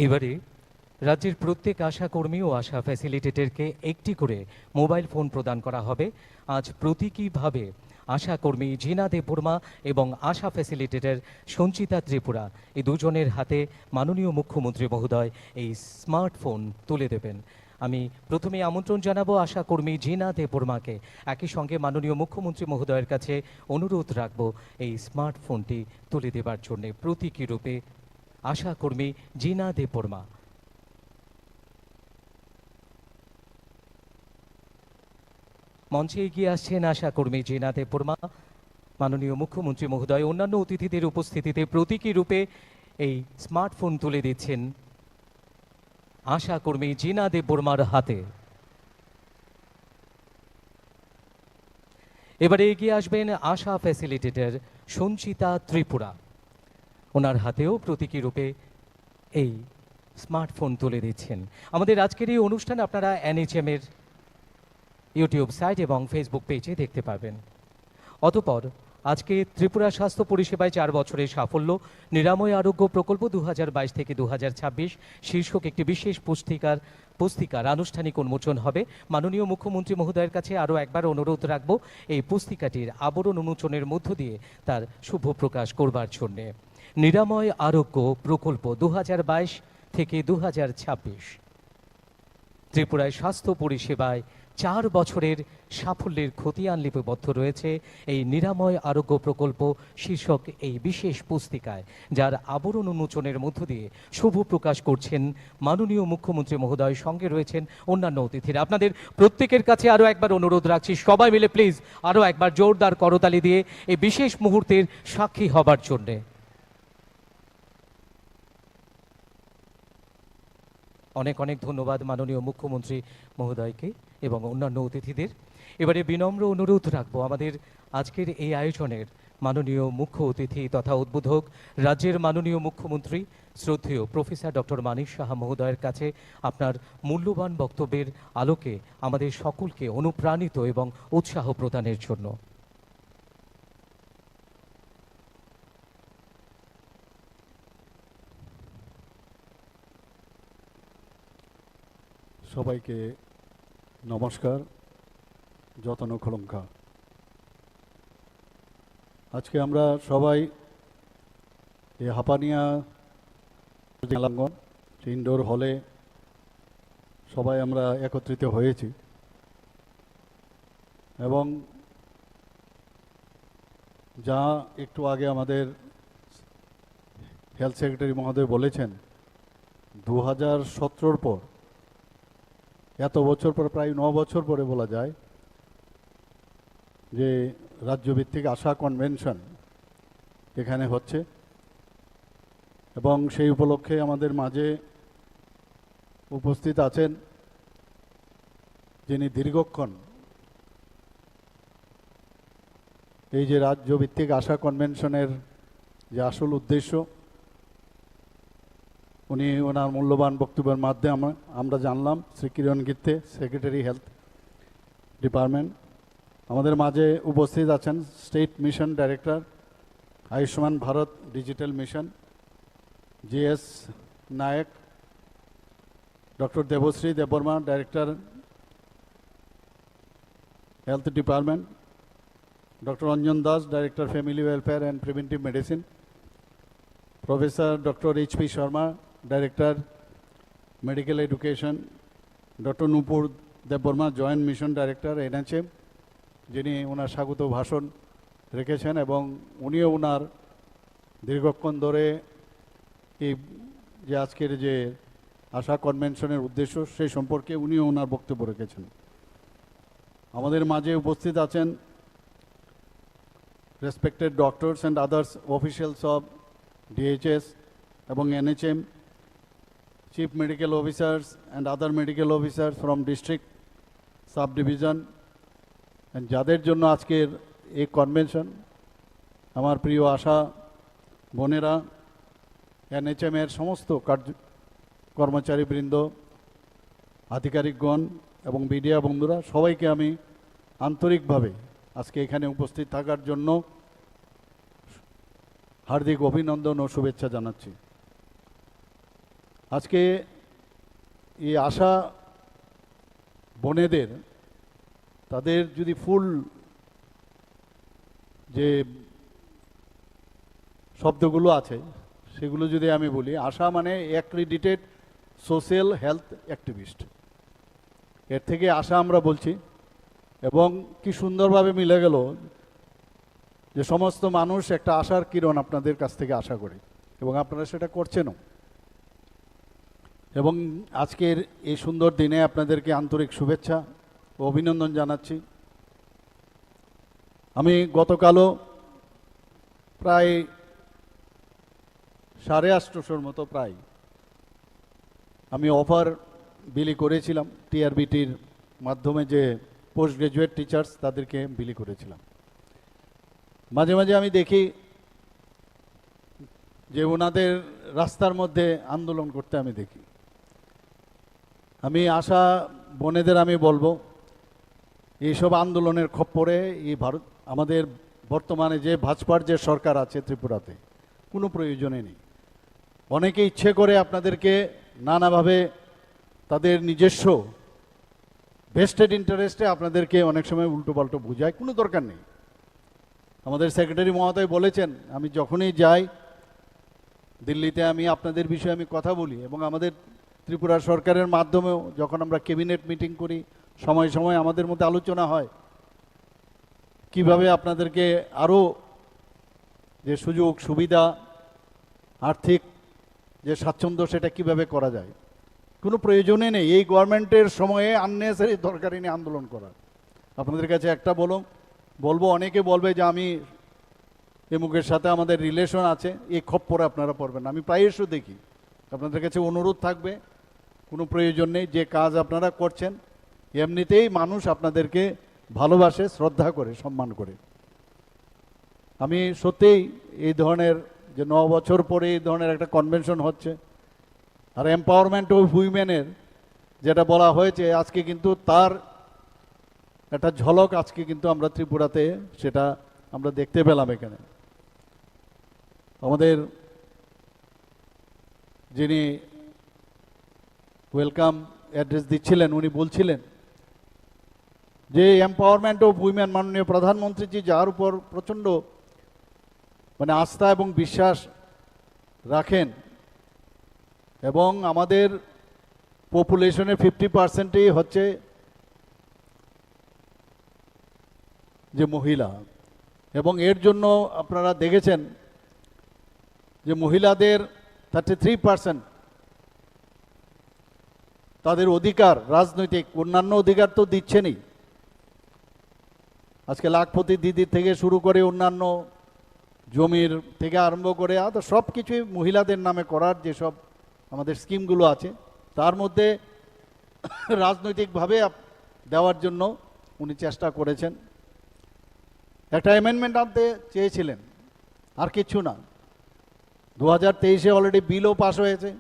এবারে রাজ্যের প্রত্যেক আশা কর্মী ও আশা ফ্যাসিলিটেটরকে একটি করে মোবাইল ফোন প্রদান করা হবে। আজ প্রতীকীভাবে আশা কর্মী জিনা দেববর্মা এবং আশা ফ্যাসিলিটেটর সঞ্চিতা ত্রিপুরা এই দুজনের হাতে মাননীয় মুখ্যমন্ত্রী মহোদয় এই স্মার্টফোন তুলে দেবেন। আমি প্রথমে আমন্ত্রণ জানাবো আশা কর্মী জিনা দেববর্মাকে, একই সঙ্গে মাননীয় মুখ্যমন্ত্রী মহোদয়ের কাছে অনুরোধ রাখবো এই স্মার্টফোনটি তুলে দেবার জন্য। প্রতীকী রূপে আশা কর্মী জিনা দেববর্মা। মঞ্চে এগিয়ে আসছেন আশা কর্মী জিনা দেববর্মা। মাননীয় মুখ্যমন্ত্রী মহোদয় অন্যান্য অতিথিদের উপস্থিতিতে প্রতীকী রূপে এই স্মার্টফোন তুলে দিচ্ছেন আশা কর্মী জিনা দেববর্মার হাতে। এবারে এগিয়ে আসবেন আশা ফ্যাসিলিটেটর সঞ্চিতা ত্রিপুরা, ওনার হাতেও প্রতীকী রূপে এই স্মার্টফোন তুলে দিচ্ছেন। আমাদের আজকের এই অনুষ্ঠান আপনারা NHM এর ইউটিউব সাইট এবং ফেসবুক পেজে দেখতে পাবেন। অতঃপর আজকে ত্রিপুরা স্বাস্থ্য পরিষেবায় 4 বছরের সাফল্য নিরাময় আরোগ্য প্রকল্প 2022 থেকে 2026 শীর্ষক একটি বিশেষ পুস্তিকার আনুষ্ঠানিক উন্মোচন হবে। মাননীয় মুখ্যমন্ত্রী মহোদয়ের কাছে আরও একবার অনুরোধ রাখব এই পুস্তিকাটির আবরণ উন্মোচনের মধ্য দিয়ে তার শুভ প্রকাশ করবার জন্যে। নিরাময় আরোগ্য প্রকল্প 2022 থেকে 2026 ত্রিপুরায় স্বাস্থ্য পরিষেবায় 4 বছরের সাফল্যের খতিয়ান লিপিবদ্ধ রয়েছে এই নিরাময় আরোগ্য প্রকল্প শীর্ষক এই বিশেষ পুস্তিকায়, যার আবরণ উন্মোচনের মধ্য দিয়ে শুভ প্রকাশ করছেন মাননীয় মুখ্যমন্ত্রী মহোদয়। সঙ্গে রয়েছেন অন্যান্য অতিথিরা। আপনাদের প্রত্যেকের কাছে আরও একবার অনুরোধ রাখছি, সবাই মিলে প্লিজ আরও একবার জোরদার করতালি দিয়ে এই বিশেষ মুহূর্তের সাক্ষী হবার জন্যে। অনেক অনেক ধন্যবাদ মাননীয় মুখ্যমন্ত্রী মহোদয়কে এবং অন্যান্য অতিথিদের। এবারে বিনম্র অনুরোধ রাখবো আমাদের আজকের এই আয়োজনের মাননীয় মুখ্য অতিথি তথা উদ্বোধক রাজ্যের মাননীয় মুখ্যমন্ত্রী শ্রদ্ধেয় প্রফেসর ডক্টর মানিক সাহা মহোদয়ের কাছে আপনার মূল্যবান বক্তব্যের আলোকে আমাদের সকলকে অনুপ্রাণিত এবং উৎসাহ প্রদানের জন্য। সবাইকে নমস্কার, যতন খলঙ্কা। আজকে আমরা সবাই এই হাপানিয়া মেলাঙ্গন ইনডোর হলে সবাই আমরা একত্রিত হয়েছি এবং যা একটু আগে আমাদের হেলথ সেক্রেটারি মহোদয় বলেছেন 2017 পর এত বছর পর, প্রায় 9 বছর পরে বলা যায় যে রাজ্যভিত্তিক আশা কনভেনশন এখানে হচ্ছে এবং সেই উপলক্ষে আমাদের মাঝে উপস্থিত আছেন যিনি দীর্ঘক্ষণ এই যে রাজ্যভিত্তিক আশা কনভেনশনের যে আসল উদ্দেশ্য উনি ওনার মূল্যবান বক্তব্যের মাধ্যমে আমরা জানলাম। Shri Kiran Gitte, secretary health department. আমাদের মাঝে উপস্থিত আছেন state mission director Ayushman Bharat digital mission GS Nayak, doctor Debashree Debbarma, director health department, doctor Anjan Das, director family welfare and preventive medicine, professor doctor HP Sharma, Director Medical Education doctor Nupur Debbarma, joint mission director NHM, যিনি ওনার স্বাগত ভাষণ রেখেছেন এবং উনিও ওনার দীর্ঘক্ষণ ধরে এই যে আজকের যে আশা কনভেনশনের উদ্দেশ্য সেই সম্পর্কে উনিও ওনার বক্তব্য রেখেছেন। আমাদের মাঝে উপস্থিত আছেন respected doctors and others officials of DHS এবং NHM, chief medical officers and other medical officers from district sub division, যাদের জন্য আজকের এই কনভেনশন। আমার প্রিয় আশা বোনেরা, এনএচএমের সমস্ত কর্মচারীবৃন্দ, আধিকারিকগণ এবং মিডিয়া বন্ধুরা, সবাইকে আমি আন্তরিকভাবে আজকে এখানে উপস্থিত থাকার জন্য হার্দিক অভিনন্দন ও শুভেচ্ছা জানাচ্ছি। আজকে এই আশা বোনেদের তাদের যদি ফুল যে শব্দগুলো আছে সেগুলো যদি আমি বলি, আশা মানে অ্যাক্রিডিটেড সোশ্যাল হেলথ অ্যাক্টিভিস্ট, এর থেকে আশা আমরা বলছি। এবং কি সুন্দরভাবে মিলে গেল যে সমস্ত মানুষ একটা আশার কিরণ আপনাদের কাছ থেকে আশা করে এবং আপনারা সেটা করছেনও। এবং আজকের এই সুন্দর দিনে আপনাদেরকে আন্তরিক শুভেচ্ছা ও অভিনন্দন জানাচ্ছি। আমি গতকালও প্রায় 850 মতো প্রায় আমি অফার বিলি করেছিলাম টিআরবিটির মাধ্যমে, যে পোস্ট গ্রাজুয়েট টিচার্স তাদেরকে বিলি করেছিলাম। মাঝে মাঝে আমি দেখি যে ওনাদের রাস্তার মধ্যে আন্দোলন করতে আমি দেখি। আমি আশা বোনেদের আমি বলবো, এইসব আন্দোলনের খপ্পরে এই ভারত আমাদের বর্তমানে যে ভাজপার যে সরকার আছে ত্রিপুরাতে কোনো প্রয়োজনে নেই। অনেকে ইচ্ছে করে আপনাদেরকে নানাভাবে তাদের নিজস্ব ভেস্টেড ইন্টারেস্টে আপনাদেরকে অনেক সময় উল্টোপাল্টো বোঝায়, কোনো দরকার নেই। আমাদের সেক্রেটারি মহোদয় বলেছেন, আমি যখনই যাই দিল্লিতে আমি আপনাদের বিষয়ে আমি কথা বলি এবং আমাদের ত্রিপুরা সরকারের মাধ্যমেও যখন আমরা ক্যাবিনেট মিটিং করি সময় সময় আমাদের মধ্যে আলোচনা হয় কিভাবে আপনাদেরকে আরও যে সুযোগ সুবিধা, আর্থিক যে স্বাচ্ছন্দ্য সেটা কিভাবে করা যায়। কোনো প্রয়োজনই নেই এই গভর্নমেন্টের সময়ে আননেসারি দরকারি নিয়ে আন্দোলন করার। আপনাদের কাছে একটা বলবো, অনেকে বলবে যে আমি এমুকের সাথে আমাদের রিলেশন আছে, এই খপ্পরে আপনারা পড়বেন না। আমি প্রায়শই দেখি, আপনাদের কাছে অনুরোধ থাকবে, কোনো প্রয়োজন নেই। যে কাজ আপনারা করছেন এমনিতেই মানুষ আপনাদেরকে ভালোবাসে, শ্রদ্ধা করে, সম্মান করে। আমি সত্যিই এই ধরনের যে 9 বছর পরে এই ধরনের একটা কনভেনশন হচ্ছে আর এম্পাওয়ারমেন্ট অফ উইমেনের যেটা বলা হয়েছে, আজকে কিন্তু তার একটা ঝলক আজকে কিন্তু আমরা ত্রিপুরাতে সেটা আমরা দেখতে পেলাম। এখানে আমাদের যিনি ওয়েলকাম অ্যাড্রেস দিচ্ছিলেন উনি বলছিলেন যে এম্পাওয়ারমেন্ট অফ উইমেন, মাননীয় প্রধানমন্ত্রীজি যার উপর প্রচণ্ড মানে আস্থা এবং বিশ্বাস রাখেন এবং আমাদের পপুলেশনের 50%ই হচ্ছে যে মহিলা, এবং এর জন্য আপনারা দেখেছেন যে মহিলাদের 33% তাদের অধিকার, রাজনৈতিক অন্যান্য অধিকার তো দিচ্ছেনই। আজকে লাখপতি দিদির থেকে শুরু করে অন্যান্য জমির থেকে আরম্ভ করে সব কিছুই মহিলাদের নামে করার যেসব আমাদের স্কিমগুলো আছে তার মধ্যে রাজনৈতিকভাবে দেওয়ার জন্য উনি চেষ্টা করেছেন। একটা অ্যামেন্ডমেন্ট আনতে চেয়েছিলেন, আর কিছু না। 2023-এ অলরেডি বিলও পাশ হয়েছে,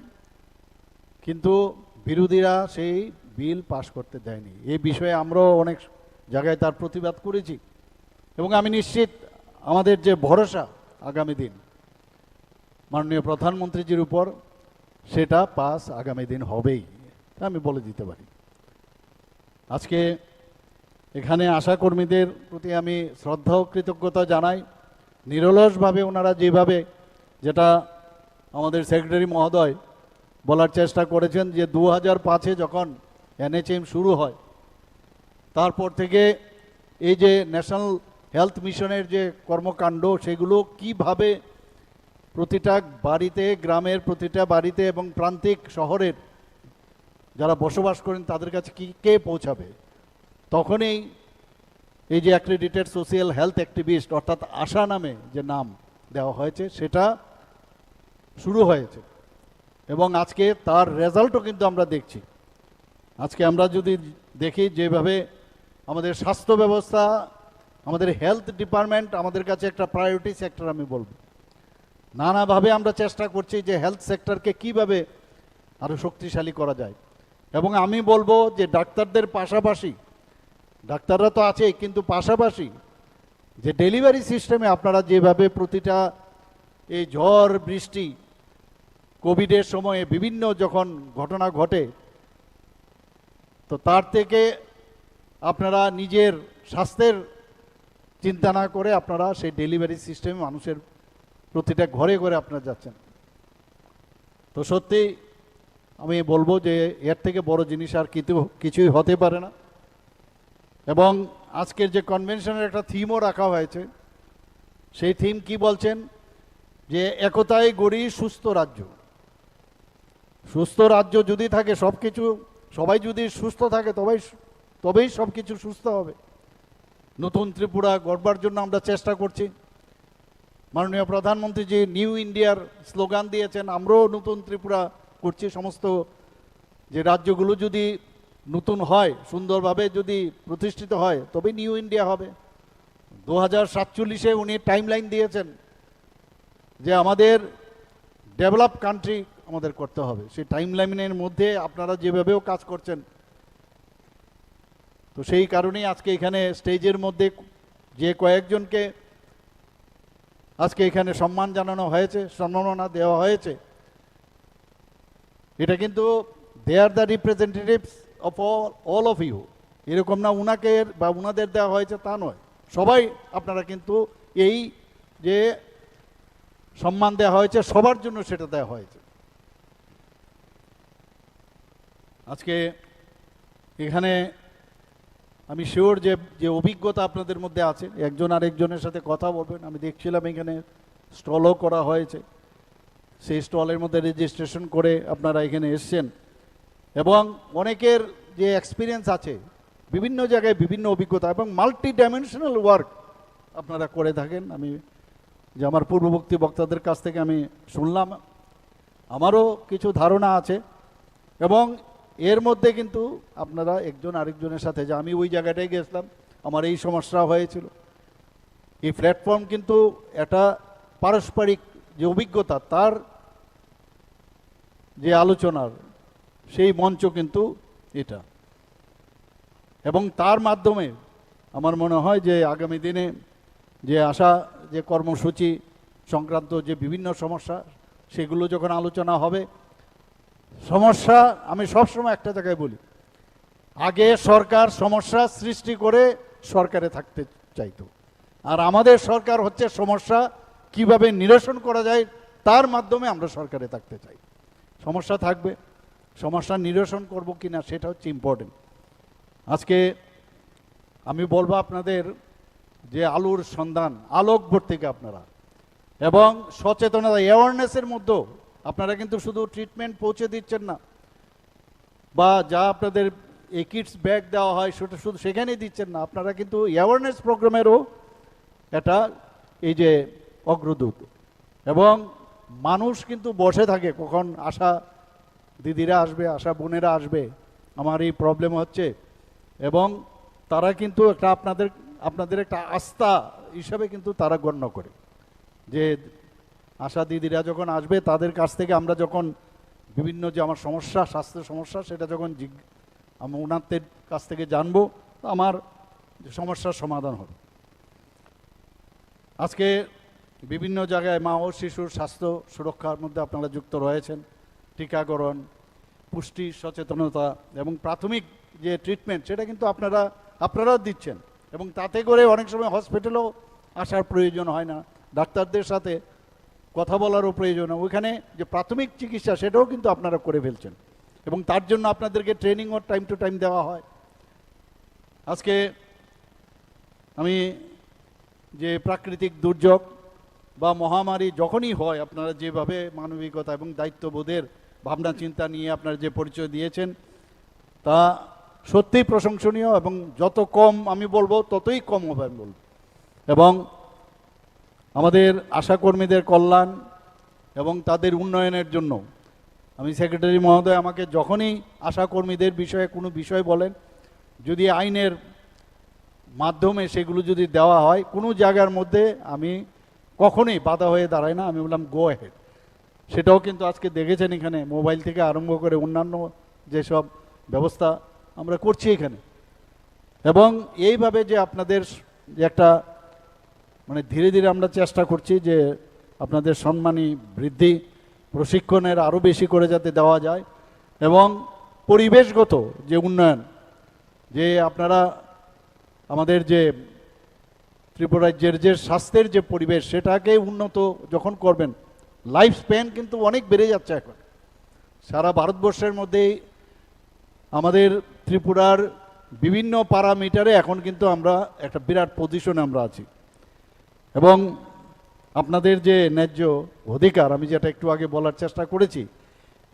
কিন্তু বিরোধীরা সেই বিল পাশ করতে দেয়নি। এই বিষয়ে আমরাও অনেক জায়গায় তার প্রতিবাদ করেছি এবং আমি নিশ্চিত আমাদের যে ভরসা আগামী দিন মাননীয় প্রধানমন্ত্রীজির উপর, সেটা পাস আগামী দিন হবেই, আমি বলে দিতে পারি। আজকে এখানে আশাকর্মীদের প্রতি আমি শ্রদ্ধা ও কৃতজ্ঞতা জানাই। নিরলসভাবে ওনারা যেভাবে, যেটা আমাদের সেক্রেটারি মহোদয় বলার চেষ্টা করেছেন যে 2005-এ যখন NHM শুরু হয়, তারপর থেকে এই যে ন্যাশনাল হেলথ মিশনের যে কর্মকাণ্ড, সেগুলো কিভাবে প্রতিটা বাড়িতে, গ্রামের প্রতিটা বাড়িতে এবং প্রান্তিক শহরের যারা বসবাস করেন তাদের কাছে কে পৌঁছাবে, তখনই এই যে অ্যাক্রেডিটেড সোশিয়াল হেলথ অ্যাক্টিভিস্ট অর্থাৎ আশা নামে যে নাম দেওয়া হয়েছে সেটা শুরু হয়েছে। এবং আজকে তার রেজাল্টও কিন্তু আমরা দেখছি। আজকে আমরা যদি দেখি যেভাবে আমাদের স্বাস্থ্য ব্যবস্থা, আমাদের হেলথ ডিপার্টমেন্ট আমাদের কাছে একটা প্রায়োরিটি সেক্টর আমি বলবো। নানাভাবে আমরা চেষ্টা করছি যে হেলথ সেক্টরকে কিভাবে আরও শক্তিশালী করা যায়। এবং আমি বলবো যে ডাক্তারদের পাশাপাশি, ডাক্তাররা তো আছেই, কিন্তু পাশাপাশি যে ডেলিভারি সিস্টেমে আপনারা যেভাবে প্রতিটা এই ঝড় বৃষ্টি কোভিডের সময়ে বিভিন্ন যখন ঘটনা ঘটে, তো তার থেকে আপনারা নিজের স্বাস্থ্যের চিন্তা না করে আপনারা সেই ডেলিভারি সিস্টেমে মানুষের প্রতিটা ঘরে ঘরে আপনারা যাচ্ছেন। তো সত্যি আমি বলবো যে এর থেকে বড় জিনিস আর কিছুই হতে পারে না। এবং আজকের যে কনভেনশনের একটা থিমও রাখা হয়েছে, সেই থিম কি বলছেন যে একতায় গড়ি সুস্থ রাজ্য। সুস্থ রাজ্য যদি থাকে, সবাই যদি সুস্থ থাকে তবেই সব কিছু সুস্থ হবে। নতুন ত্রিপুরা গড়বার জন্য আমরা চেষ্টা করছি। মাননীয় প্রধানমন্ত্রী যে নিউ ইন্ডিয়ার স্লোগান দিয়েছেন, আমরাও নতুন ত্রিপুরা করছি। সমস্ত যে রাজ্যগুলো যদি নতুন হয়, সুন্দরভাবে যদি প্রতিষ্ঠিত হয়, তবে নিউ ইন্ডিয়া হবে। 2047-এ উনি টাইমলাইন দিয়েছেন যে আমাদের ডেভেলপ কান্ট্রি আমাদের করতে হবে। সেই টাইমলাইনের মধ্যে আপনারা যেভাবেও কাজ করছেন, তো সেই কারণেই আজকে এখানে স্টেজের মধ্যে যে কয়েকজনকে আজকে এখানে সম্মান জানানো হয়েছে, সম্মাননা দেওয়া হয়েছে, এটা কিন্তু they are the representatives of all of you. এরকম না উনাকে বা উনাদের দেওয়া হয়েছে তা নয়, সবাই আপনারা কিন্তু এই যে সম্মান দেওয়া হয়েছে সবার জন্য সেটা দেওয়া হয়েছে। আজকে এখানে আমি শিওর যে অভিজ্ঞতা আপনাদের মধ্যে আছে, একজন আরেকজনের সাথে কথা বলবেন। আমি দেখছিলাম এখানে স্টলও করা হয়েছে, সেই স্টলের মধ্যে রেজিস্ট্রেশন করে আপনারা এখানে এসছেন। এবং অনেকের যে এক্সপিরিয়েন্স আছে বিভিন্ন জায়গায়, বিভিন্ন অভিজ্ঞতা এবং মাল্টি ডাইমেনশনাল ওয়ার্ক আপনারা করে থাকেন। আমি যে আমার পূর্ববর্তী বক্তাদের কাছ থেকে আমি শুনলাম, আমারও কিছু ধারণা আছে। এবং এর মধ্যে কিন্তু আপনারা একজন আরেকজনের সাথে, যে আমি ওই জায়গাটায় গেছিলাম, আমার এই সমস্যা হয়েছিল, এই প্ল্যাটফর্ম কিন্তু একটা পারস্পরিক যে অভিজ্ঞতা, তার যে আলোচনার সেই মঞ্চ কিন্তু এটা। এবং তার মাধ্যমে আমার মনে হয় যে আগামী দিনে যে আশা যে কর্মসূচি সংক্রান্ত যে বিভিন্ন সমস্যা, সেগুলো যখন আলোচনা হবে, সমস্যা আমি সবসময় একটা জায়গায় বলি, আগে সরকার সমস্যা সৃষ্টি করে সরকারে থাকতে চাইতো, আর আমাদের সরকার হচ্ছে সমস্যা কিভাবে নিরসন করা যায় তার মাধ্যমে আমরা সরকারে থাকতে চাই। সমস্যা থাকবে, সমস্যা নিরসন করব কিনা সেটা হচ্ছে ইম্পর্টেন্ট। আজকে আমি বলবো আপনাদের যে আলোর সন্ধান, আলোকভোর থেকে আপনারা এবং সচেতনতা, অ্যাওয়ারনেসের মধ্যেও আপনারা কিন্তু শুধু ট্রিটমেন্ট পৌঁছে দিচ্ছেন না, বা যা আপনাদের এই কিটস ব্যাগ দেওয়া হয় সেটা শুধু সেখানেই দিচ্ছেন না, আপনারা কিন্তু অ্যাওয়ারনেস প্রোগ্রামেরও এটা এই যে অগ্রদূত। এবং মানুষ কিন্তু বসে থাকে কখন আশা দিদিরা আসবে, আশা বোনেরা আসবে, আমার এই প্রবলেম হচ্ছে, এবং তারা কিন্তু একটা আপনাদের একটা আস্থা হিসাবে কিন্তু তারা গণ্য করে যে আশা দিদিরা যখন আসবে তাদের কাছ থেকে আমরা যখন বিভিন্ন যে আমার সমস্যা, স্বাস্থ্যের সমস্যা, সেটা যখন আমি ওনাদের কাছ থেকে জানবো, আমার সমস্যার সমাধান হবে। আজকে বিভিন্ন জায়গায় মা ও শিশুর স্বাস্থ্য সুরক্ষার মধ্যে আপনারা যুক্ত রয়েছেন, টিকাকরণ, পুষ্টি সচেতনতা এবং প্রাথমিক যে ট্রিটমেন্ট সেটা কিন্তু আপনারাও দিচ্ছেন। এবং তাতে করে অনেক সময় হসপিটালেও আসার প্রয়োজন হয় না, ডাক্তারদের সাথে কথা বলারও প্রয়োজন হয়, ওইখানে যে প্রাথমিক চিকিৎসা সেটাও কিন্তু আপনারা করে ফেলছেন। এবং তার জন্য আপনাদেরকে ট্রেনিংও টাইম টু টাইম দেওয়া হয়। আজকে আমি যে প্রাকৃতিক দুর্যোগ বা মহামারী যখনই হয়, আপনারা যেভাবে মানবিকতা এবং দায়িত্ববোধের ভাবনা চিন্তা নিয়ে আপনারা যে পরিচয় দিয়েছেন তা সত্যিই প্রশংসনীয়, এবং যত কম আমি বলবো ততই কম হবে আমি বলবো। এবং আমাদের আশাকর্মীদের কল্যাণ এবং তাদের উন্নয়নের জন্য আমি সেক্রেটারি মহোদয় আমাকে যখনই আশাকর্মীদের বিষয়ে কোনো বিষয় বলেন, যদি আইনের মাধ্যমে সেগুলো যদি দেওয়া হয়, কোনো জায়গার মধ্যে আমি কখনোই বাধা হয়ে দাঁড়াই না, আমি বললাম গো হেড। সেটাও কিন্তু আজকে দেখেছেন এখানে মোবাইল থেকে আরম্ভ করে অন্যান্য যেসব ব্যবস্থা আমরা করছি এখানে। এবং এইভাবে যে আপনাদের যে একটা মানে ধীরে ধীরে আমরা চেষ্টা করছি যে আপনাদের সম্মানী বৃদ্ধি, প্রশিক্ষণের আরও বেশি করে যাতে দেওয়া যায়, এবং পরিবেশগত যে উন্নয়ন, যে আপনারা আমাদের যে ত্রিপুরা রাজ্যের যে স্বাস্থ্যের যে পরিবেশ সেটাকে উন্নত যখন করবেন, লাইফ স্প্যান কিন্তু অনেক বেড়ে যাচ্ছে এখন সারা ভারতবর্ষের মধ্যেই। আমাদের ত্রিপুরার বিভিন্ন প্যারামিটারে এখন কিন্তু আমরা একটা বিরাট পজিশনে আমরা আছি, এবং আপনাদের যে ন্যায্য অধিকার আমি যেটা একটু আগে বলার চেষ্টা করেছি,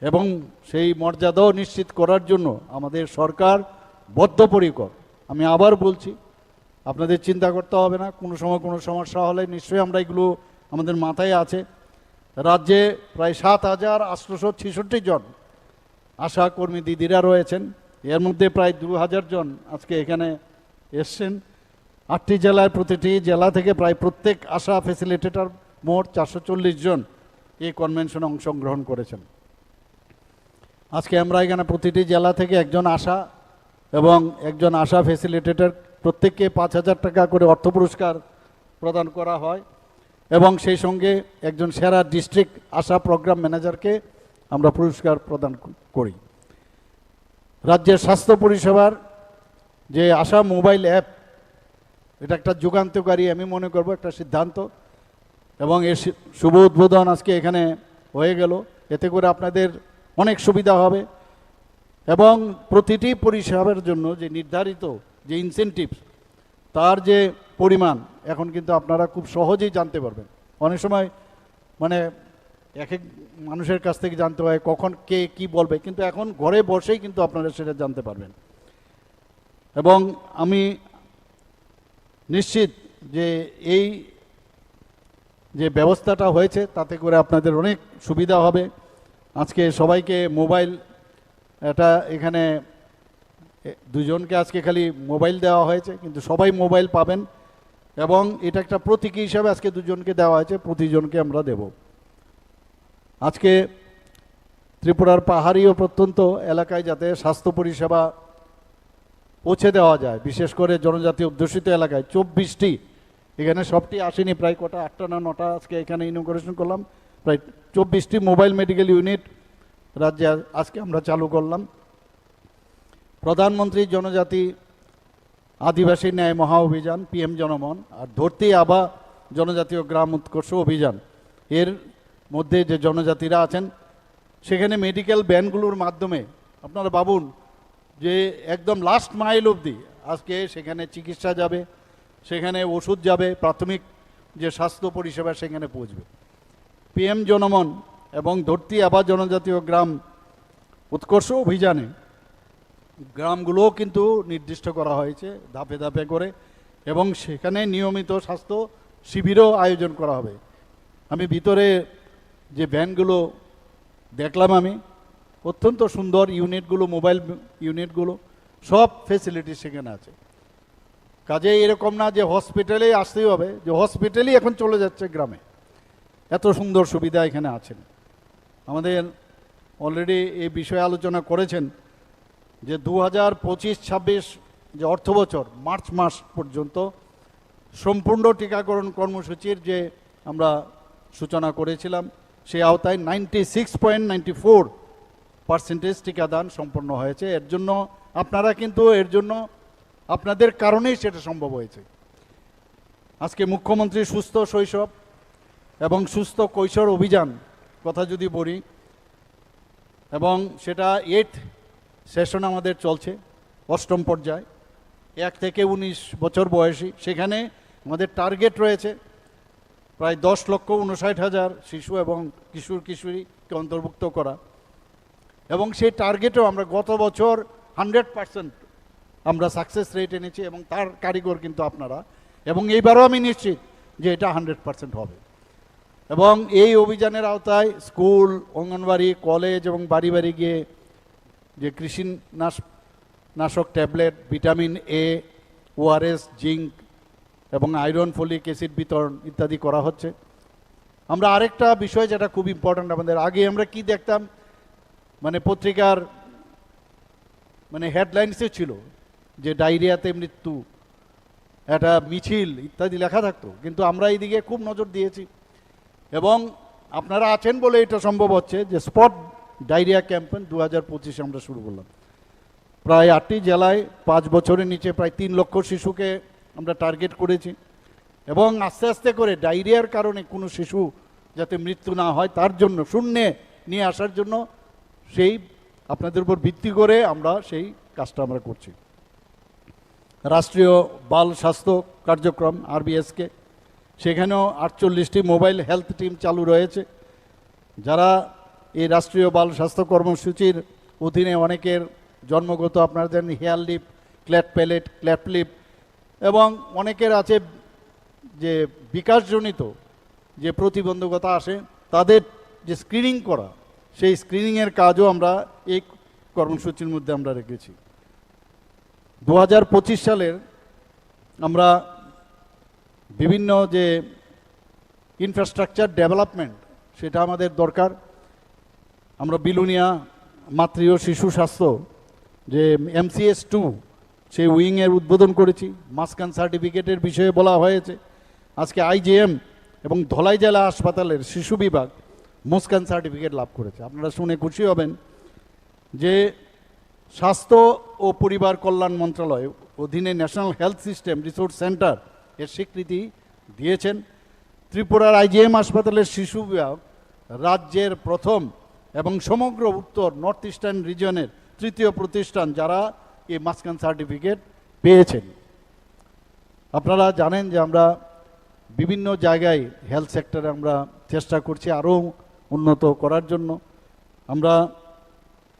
এবং সেই মর্যাদাও নিশ্চিত করার জন্য আমাদের সরকার বদ্ধপরিকর। আমি আবার বলছি, আপনাদের চিন্তা করতে হবে না, কোনো সময় কোনো সমস্যা হলে নিশ্চয়ই আমরা এগুলো আমাদের মাথায় আছে। রাজ্যে প্রায় 7,866 জন আশা কর্মী দিদিরা রয়েছেন, এর মধ্যে প্রায় 2,000 জন আজকে এখানে এসছেন। 8টি জেলায়, প্রতিটি জেলা থেকে প্রায় প্রত্যেক আশা ফ্যাসিলিটেটর মোট 440 জন এই কনভেনশনে অংশগ্রহণ করেছেন। আজকে আমরা এখানে প্রতিটি জেলা থেকে একজন আশা এবং একজন আশা ফ্যাসিলিটেটর প্রত্যেককে 5,000 টাকা করে অর্থ পুরস্কার প্রদান করা হয়, এবং সেই সঙ্গে একজন সেরা ডিস্ট্রিক্ট আশা প্রোগ্রাম ম্যানেজারকে আমরা পুরস্কার প্রদান করি। রাজ্যের স্বাস্থ্য পরিষেবার যে আশা মোবাইল অ্যাপ, এটা একটা যুগান্তকারী আমি মনে করব একটা সিদ্ধান্ত, এবং এর শুভ উদ্বোধন আজকে এখানে হয়ে গেল। এতে করে আপনাদের অনেক সুবিধা হবে, এবং প্রতিটি পরিষেবার জন্য যে নির্ধারিত যে ইনসেনটিভস তার যে পরিমাণ এখন কিন্তু আপনারা খুব সহজেই জানতে পারবেন। অনেক সময় মানে এক এক মানুষের কাছ থেকে জানতে হয় কখন কে কি বলবে, কিন্তু এখন ঘরে বসেই কিন্তু আপনারা সেটা জানতে পারবেন। এবং আমি নিশ্চিত যে এই যে ব্যবস্থাটা হয়েছে তাতে করে আপনাদের অনেক সুবিধা হবে। আজকে সবাইকে মোবাইল, এটা এখানে দুজনকে আজকে খালি মোবাইল দেওয়া হয়েছে, কিন্তু সবাই মোবাইল পাবেন, এবং এটা একটা প্রতীকী হিসাবে আজকে দুজনকে দেওয়া হয়েছে, প্রতিজনকে আমরা দেব। আজকে ত্রিপুরার পাহাড়ি ও প্রত্যন্ত এলাকায় যাতে স্বাস্থ্য পরিষেবা পৌঁছে দেওয়া যায়, বিশেষ করে জনজাতি অধ্যুষিত এলাকায় 24টি, এখানে সবটি আসেনি, প্রায় কটা 8টা না 9টা আজকে এখানে ইনোগ্রেশন করলাম, প্রায় 24টি মোবাইল মেডিকেল ইউনিট রাজ্যে আজকে আমরা চালু করলাম। প্রধানমন্ত্রী জনজাতি আদিবাসী ন্যায় মহা অভিযান PM জনমন, আর ধরতি আবা জনজাতীয় গ্রাম উৎকর্ষ অভিযান, এর মধ্যে যে জনজাতিরা আছেন সেখানে মেডিকেল ভ্যানগুলোর মাধ্যমে আপনারা ভাবুন যে একদম লাস্ট মাইল অবধি আজকে সেখানে চিকিৎসা যাবে, সেখানে ওষুধ যাবে, প্রাথমিক যে স্বাস্থ্য পরিষেবা সেখানে পৌঁছবে। PM জনমন এবং ধরতি আবা জনজাতীয় গ্রাম উৎকর্ষ অভিযানে গ্রামগুলোও কিন্তু নির্দিষ্ট করা হয়েছে ধাপে ধাপে করে, এবং সেখানে নিয়মিত স্বাস্থ্য শিবিরও আয়োজন করা হবে। আমি ভিতরে যে ভ্যানগুলো দেখলাম, আমি অত্যন্ত সুন্দর ইউনিটগুলো, মোবাইল ইউনিটগুলো, সব ফেসিলিটি সেখানে আছে। কাজে এরকম না যে হসপিটালেই আসতেই হবে, যে হসপিটালই এখন চলে যাচ্ছে গ্রামে, এত সুন্দর সুবিধা এখানে আছেন। আমাদের অলরেডি এই বিষয়ে আলোচনা করেছেন যে 2025-26 যে অর্থ বছর মার্চ মাস পর্যন্ত সম্পূর্ণ টিকাকরণ কর্মসূচির যে আমরা সূচনা করেছিলাম, সেই আওতায় 96.94% টিকাদান সম্পন্ন হয়েছে। এর জন্য আপনারা কিন্তু, এর জন্য আপনাদের কারণেই সেটা সম্ভব হয়েছে। আজকে মুখ্যমন্ত্রী সুস্থ শৈশব এবং সুস্থ কৈশোর অভিযান কথা যদি বলি, এবং সেটা 8th সেশন আমাদের চলছে, 8ম পর্যায়ে, 1 থেকে 19 বছর বয়সী। সেখানে আমাদের টার্গেট রয়েছে প্রায় 10,59,000 শিশু এবং কিশোর কিশোরীকে অন্তর্ভুক্ত করা। এবং সেই টার্গেটেও আমরা গত বছর 100% আমরা সাকসেস রেট এনেছি, এবং তার কারিগর কিন্তু আপনারা। এবং এইবারও আমি নিশ্চিত যে এটা 100% হবে। এবং এই অভিযানের আওতায় স্কুল, অঙ্গনবাড়ি, কলেজ এবং বাড়ি বাড়ি গিয়ে যে নাশক tablet, vitamin A, ORS, zinc এবং আয়রন, ফলিক অ্যাসিড বিতরণ ইত্যাদি করা হচ্ছে। আমরা আরেকটা বিষয় যেটা খুব ইম্পর্ট্যান্ট, আমাদের আগে আমরা কি দেখতাম, মানে পত্রিকার মানে হেডলাইন্সে ছিল যে ডায়রিয়াতে মৃত্যু, একটা মিছিল ইত্যাদি লেখা থাকতো, কিন্তু আমরা এইদিকে খুব নজর দিয়েছি। এবং আপনারা আছেন বলে এটা সম্ভব হচ্ছে যে স্পট ডায়রিয়া ক্যাম্পেইন 2025 আমরা শুরু করলাম। প্রায় 8টি জেলায় 5 বছরের নিচে প্রায় 3 লক্ষ শিশুকে আমরা টার্গেট করেছি। এবং আস্তে আস্তে করে ডায়রিয়ার কারণে কোনো শিশু যাতে মৃত্যু না হয় তার জন্য শূন্যে নিয়ে আসার জন্য সেই আপনাদের উপর ভিত্তি করে আমরা সেই কাজটা আমরা করছি। রাষ্ট্রীয় বাল স্বাস্থ্য কার্যক্রম RBSK, সেখানেও 48টি মোবাইল হেলথ টিম চালু রয়েছে, যারা এই রাষ্ট্রীয় বাল স্বাস্থ্য কর্মসূচির অধীনে অনেকের জন্মগত আপনারা জানেন hare lip, cleft palate, cleft lip, এবং অনেকের আছে যে বিকাশজনিত যে প্রতিবন্ধকতা আসে, তাদের যে স্ক্রিনিং করা, সেই স্ক্রিনিংয়ের কাজও আমরা এই কর্মসূচির মধ্যে আমরা রেখেছি। 2025 সালের আমরা বিভিন্ন যে ইনফ্রাস্ট্রাকচার ডেভেলপমেন্ট সেটা আমাদের দরকার। আমরা বিলুনিয়া মাতৃ ও শিশু স্বাস্থ্য যে MCS 2 সেই উইংয়ের উদ্বোধন করেছি। মাসকান সার্টিফিকেটের বিষয়ে বলা হয়েছে। আজকে IJM এবং ধলাই জেলা হাসপাতালের শিশু বিভাগ মুসকান সার্টিফিকেট লাভ করেছে। আপনারা শুনে খুশি হবেন যে স্বাস্থ্য ও পরিবার কল্যাণ মন্ত্রণালয় অধীনে national health system resource centre এর স্বীকৃতি দিয়েছেন। ত্রিপুরার IJM হাসপাতালের শিশু বিভাগ রাজ্যের প্রথম এবং সমগ্র উত্তর নর্থ ইস্টার্ন রিজনের 3য় প্রতিষ্ঠান যারা এই মাসকান সার্টিফিকেট পেয়েছেন। আপনারা জানেন যে আমরা বিভিন্ন জায়গায় হেলথ সেক্টরে আমরা চেষ্টা করছি আরও উন্নত করার জন্য। আমরা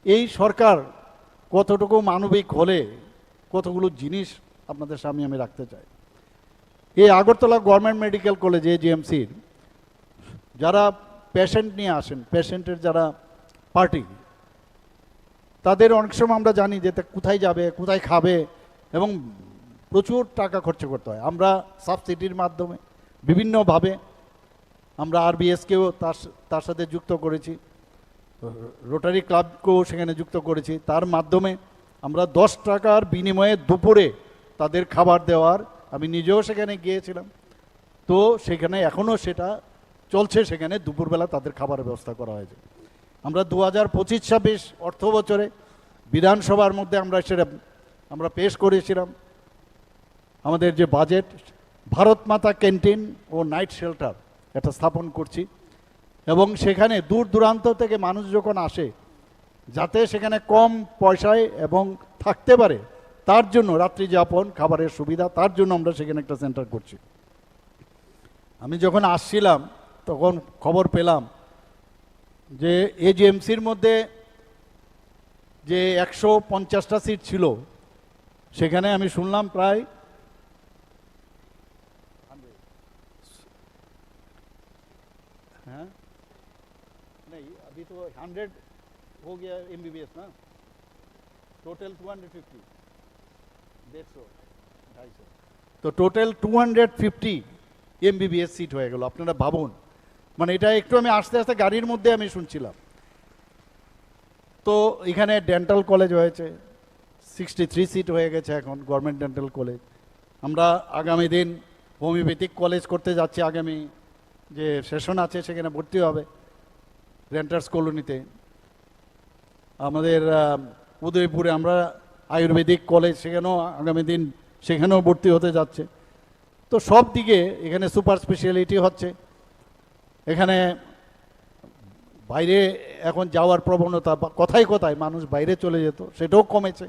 এই সরকার কতটুকু মানবিক হলে কতগুলো জিনিস আপনাদের সামনে আমি রাখতে চাই। এই আগরতলা গভর্নমেন্ট মেডিকেল কলেজ AGMCর যারা পেশেন্ট নিয়ে আসেন, পেশেন্টের যারা পার্টি, তাদের অনেক সময় আমরা জানি যে কোথায় যাবে, কোথায় খাবে, এবং প্রচুর টাকা খরচ করতে হয়। আমরা সাবসিডির মাধ্যমে বিভিন্নভাবে আমরা RBSকেও তার সাথে যুক্ত করেছি, রোটারি ক্লাবকেও সেখানে যুক্ত করেছি। তার মাধ্যমে আমরা 10 টাকার বিনিময়ে দুপুরে তাদের খাবার দেওয়ার, আমি নিজেও সেখানে গিয়েছিলাম, তো সেখানে এখনও সেটা চলছে, সেখানে দুপুরবেলা তাদের খাবারের ব্যবস্থা করা হয়েছে। আমরা 2025-26 অর্থ বছরে বিধানসভার মধ্যে আমরা পেশ করেছিলাম আমাদের যে বাজেট, ভারত মাতা ক্যান্টিন ও নাইট শেল্টার এটা স্থাপন করছি। এবং সেখানে দূর দূরান্ত থেকে মানুষ যখন আসে যাতে সেখানে কম পয়সায় এবং থাকতে পারে, তার জন্য রাত্রি যাপন, খাবারের সুবিধা, তার জন্য আমরা সেখানে একটা সেন্টার করছি। আমি যখন আসছিলাম তখন খবর পেলাম যে AGMCর মধ্যে যে 150টা সিট ছিল, সেখানে আমি শুনলাম প্রায় नहीं अभी तो 100 हो गया MBBS ना, टोटल 250, 150, তো টোটাল 250 MBBS সিট হয়ে গেল। আপনারা ভাবুন, মানে এটা একটু আমি আস্তে আস্তে গাড়ির মধ্যে আমি শুনছিলাম। তো এখানে ডেন্টাল কলেজ হয়েছে, 63 সিট হয়ে গেছে এখন গভর্নমেন্ট ডেন্টাল কলেজ। আমরা আগামী দিন হোমিওপ্যাথিক কলেজ করতে যাচ্ছি, আগামী যে সেশন আছে সেখানে ভর্তি হবে রেন্টার্স কলোনিতে। আমাদের উদয়পুরে আমরা আয়ুর্বেদিক কলেজ, সেখানেও আগামী দিন সেখানেও ভর্তি হতে যাচ্ছে। তো সব দিকে এখানে সুপার স্পেশালিটি হচ্ছে। এখানে বাইরে এখন যাওয়ার প্রবণতা, বা কথায় কথায় মানুষ বাইরে চলে যেত, সেটাও কমেছে।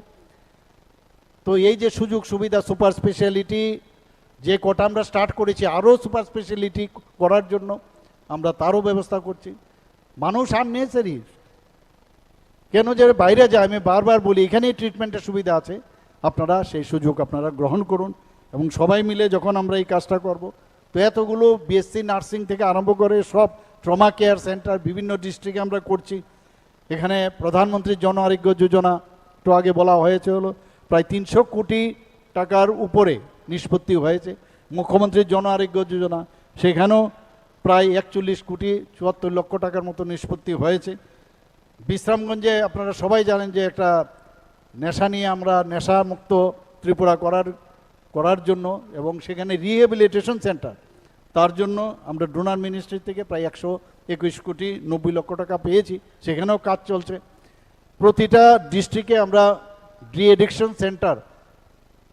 তো এই যে সুযোগ সুবিধা, সুপার স্পেশালিটি যে কটা আমরা স্টার্ট করেছি, আরও সুপার স্পেশালিটি করার জন্য আমরা তারও ব্যবস্থা করছি। মানুষ আননেসারি কেন যে বাইরে যায়, আমি বারবার বলি এখানেই ট্রিটমেন্টের সুবিধা আছে, আপনারা সেই সুযোগ আপনারা গ্রহণ করুন এবং সবাই মিলে যখন আমরা এই কাজটা করব। তো এতগুলো বিএসসি নার্সিং থেকে আরম্ভ করে সব ট্রমা কেয়ার সেন্টার বিভিন্ন ডিস্ট্রিক্টে আমরা করছি। এখানে প্রধানমন্ত্রী জন আরোগ্য যোজনা একটু আগে বলা হয়েছে, হলো প্রায় 300 কোটি টাকার উপরে নিষ্পত্তি হয়েছে। মুখ্যমন্ত্রীর জন আরোগ্য যোজনা, সেখানেও প্রায় 41 কোটি 74 লক্ষ টাকার মতো নিষ্পত্তি হয়েছে। বিশ্রামগঞ্জে আপনারা সবাই জানেন যে একটা নেশা নিয়ে আমরা নেশামুক্ত ত্রিপুরা করার জন্য এবং সেখানে রিহেবিলিটেশন সেন্টার, তার জন্য আমরা ডোনার মিনিস্ট্রি থেকে প্রায় 121 কোটি 90 লক্ষ টাকা পেয়েছি, সেখানেও কাজ চলছে। প্রতিটা ডিস্ট্রিক্টে আমরা ডি এডিকশন সেন্টার,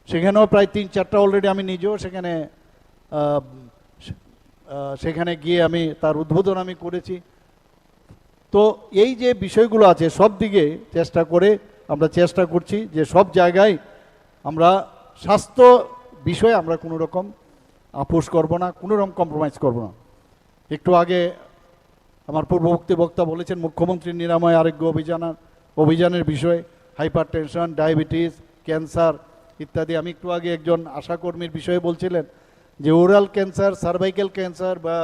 সেখানেও প্রায় 3-4টা অলরেডি আমি নিজেও সেখানে গিয়ে আমি তার উদ্বোধন আমি করেছি। তো এই যে বিষয়গুলো আছে সব দিকে আমরা চেষ্টা করছি যে সব জায়গায় আমরা স্বাস্থ্য বিষয়ে আমরা কোনো রকম আপোষ করব না, কোনো রকম কম্প্রোমাইজ করব না। একটু আগে আমার পূর্ববর্তী বক্তা বলেছেন মুখ্যমন্ত্রীর নিরাময় আরোগ্য অভিযানের বিষয়ে, হাইপার টেনশন, ডায়াবেটিস, ক্যান্সার ইত্যাদি। আমি একটু আগে একজন আশাকর্মীর বিষয়ে বলছিলেন যে ওরাল ক্যান্সার, সার্ভাইকেল ক্যান্সার বা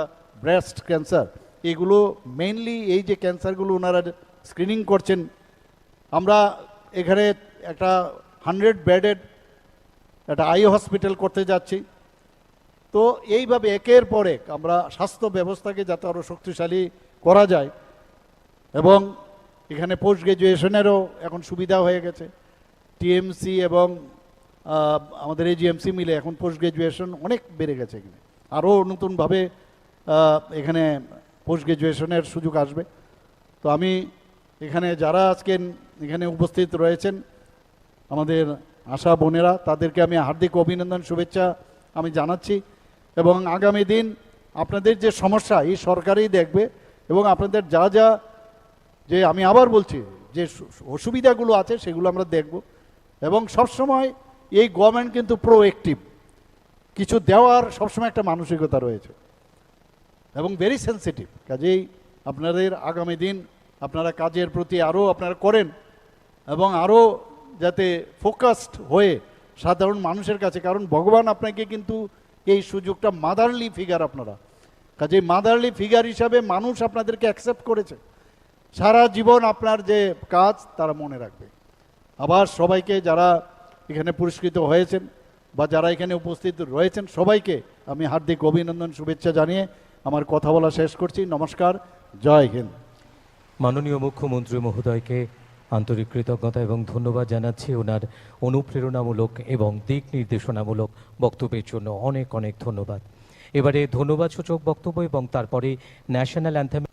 ব্রেস্ট ক্যান্সার, এগুলো মেইনলি এই যে ক্যান্সারগুলো ওনারা স্ক্রিনিং করছেন। আমরা এখানে একটা 100 বেডেড একটা আই হসপিটাল করতে যাচ্ছি। তো এইভাবে একের পর এক আমরা স্বাস্থ্য ব্যবস্থাকে যাতে আরও শক্তিশালী করা যায়, এবং এখানে পোস্ট গ্র্যাজুয়েশনেরও এখন সুবিধা হয়ে গেছে। টিএমসি এবং আমাদের এজিএমসি মিলে এখন পোস্ট গ্র্যাজুয়েশন অনেক বেড়ে গেছে, এখানে আরও নতুনভাবে এখানে পোস্ট গ্র্যাজুয়েশনের সুযোগ আসবে। তো আমি এখানে যারা আজকে এখানে উপস্থিত রয়েছেন আমাদের আশা বোনেরা, তাদেরকে আমি হার্দিক অভিনন্দন, শুভেচ্ছা আমি জানাচ্ছি। এবং আগামী দিন আপনাদের যে সমস্যা এই সরকারই দেখবে, এবং আপনাদের যে আমি আবার বলছি যে অসুবিধাগুলো আছে সেগুলো আমরা দেখব। এবং সবসময় এই গভর্নমেন্ট কিন্তু প্রোঅ্যাক্টিভ, কিছু দেওয়ার সবসময় একটা মানসিকতা রয়েছে এবং ভেরি সেন্সিটিভ। কাজেই আপনাদের আগামী দিন আপনারা কাজের প্রতি আরও আপনারা করেন এবং আরও যাতে ফোকাসড হয়ে সাধারণ মানুষের কাছে, কারণ ভগবান আপনাকে কিন্তু এই সুযোগটা মাদারলি ফিগার আপনারা, কাজেই মাদারলি ফিগার হিসাবে মানুষ আপনাদেরকে অ্যাকসেপ্ট করেছে। সারা জীবন আপনার যে কাজ তারা মনে রাখবে। আবার সবাইকে যারা এখানে পুরস্কৃত হয়েছেন বা যারা এখানে উপস্থিত রয়েছেন সবাইকে আমি হার্দিক অভিনন্দন, শুভেচ্ছা জানিয়ে আমার কথা বলা শেষ করছি। নমস্কার, জয় হিন্দ। মাননীয় মুখ্যমন্ত্রী মহোদয়কে আন্তরিক কৃতজ্ঞতা এবং ধন্যবাদ জানাচ্ছি ওনার অনুপ্রেরণামূলক এবং দিক নির্দেশনামূলক বক্তব্যের জন্য। অনেক অনেক ধন্যবাদ। এবারে ধন্যবাদ সূচক বক্তব্য এবং তারপরে ন্যাশনাল অ্যান্থেম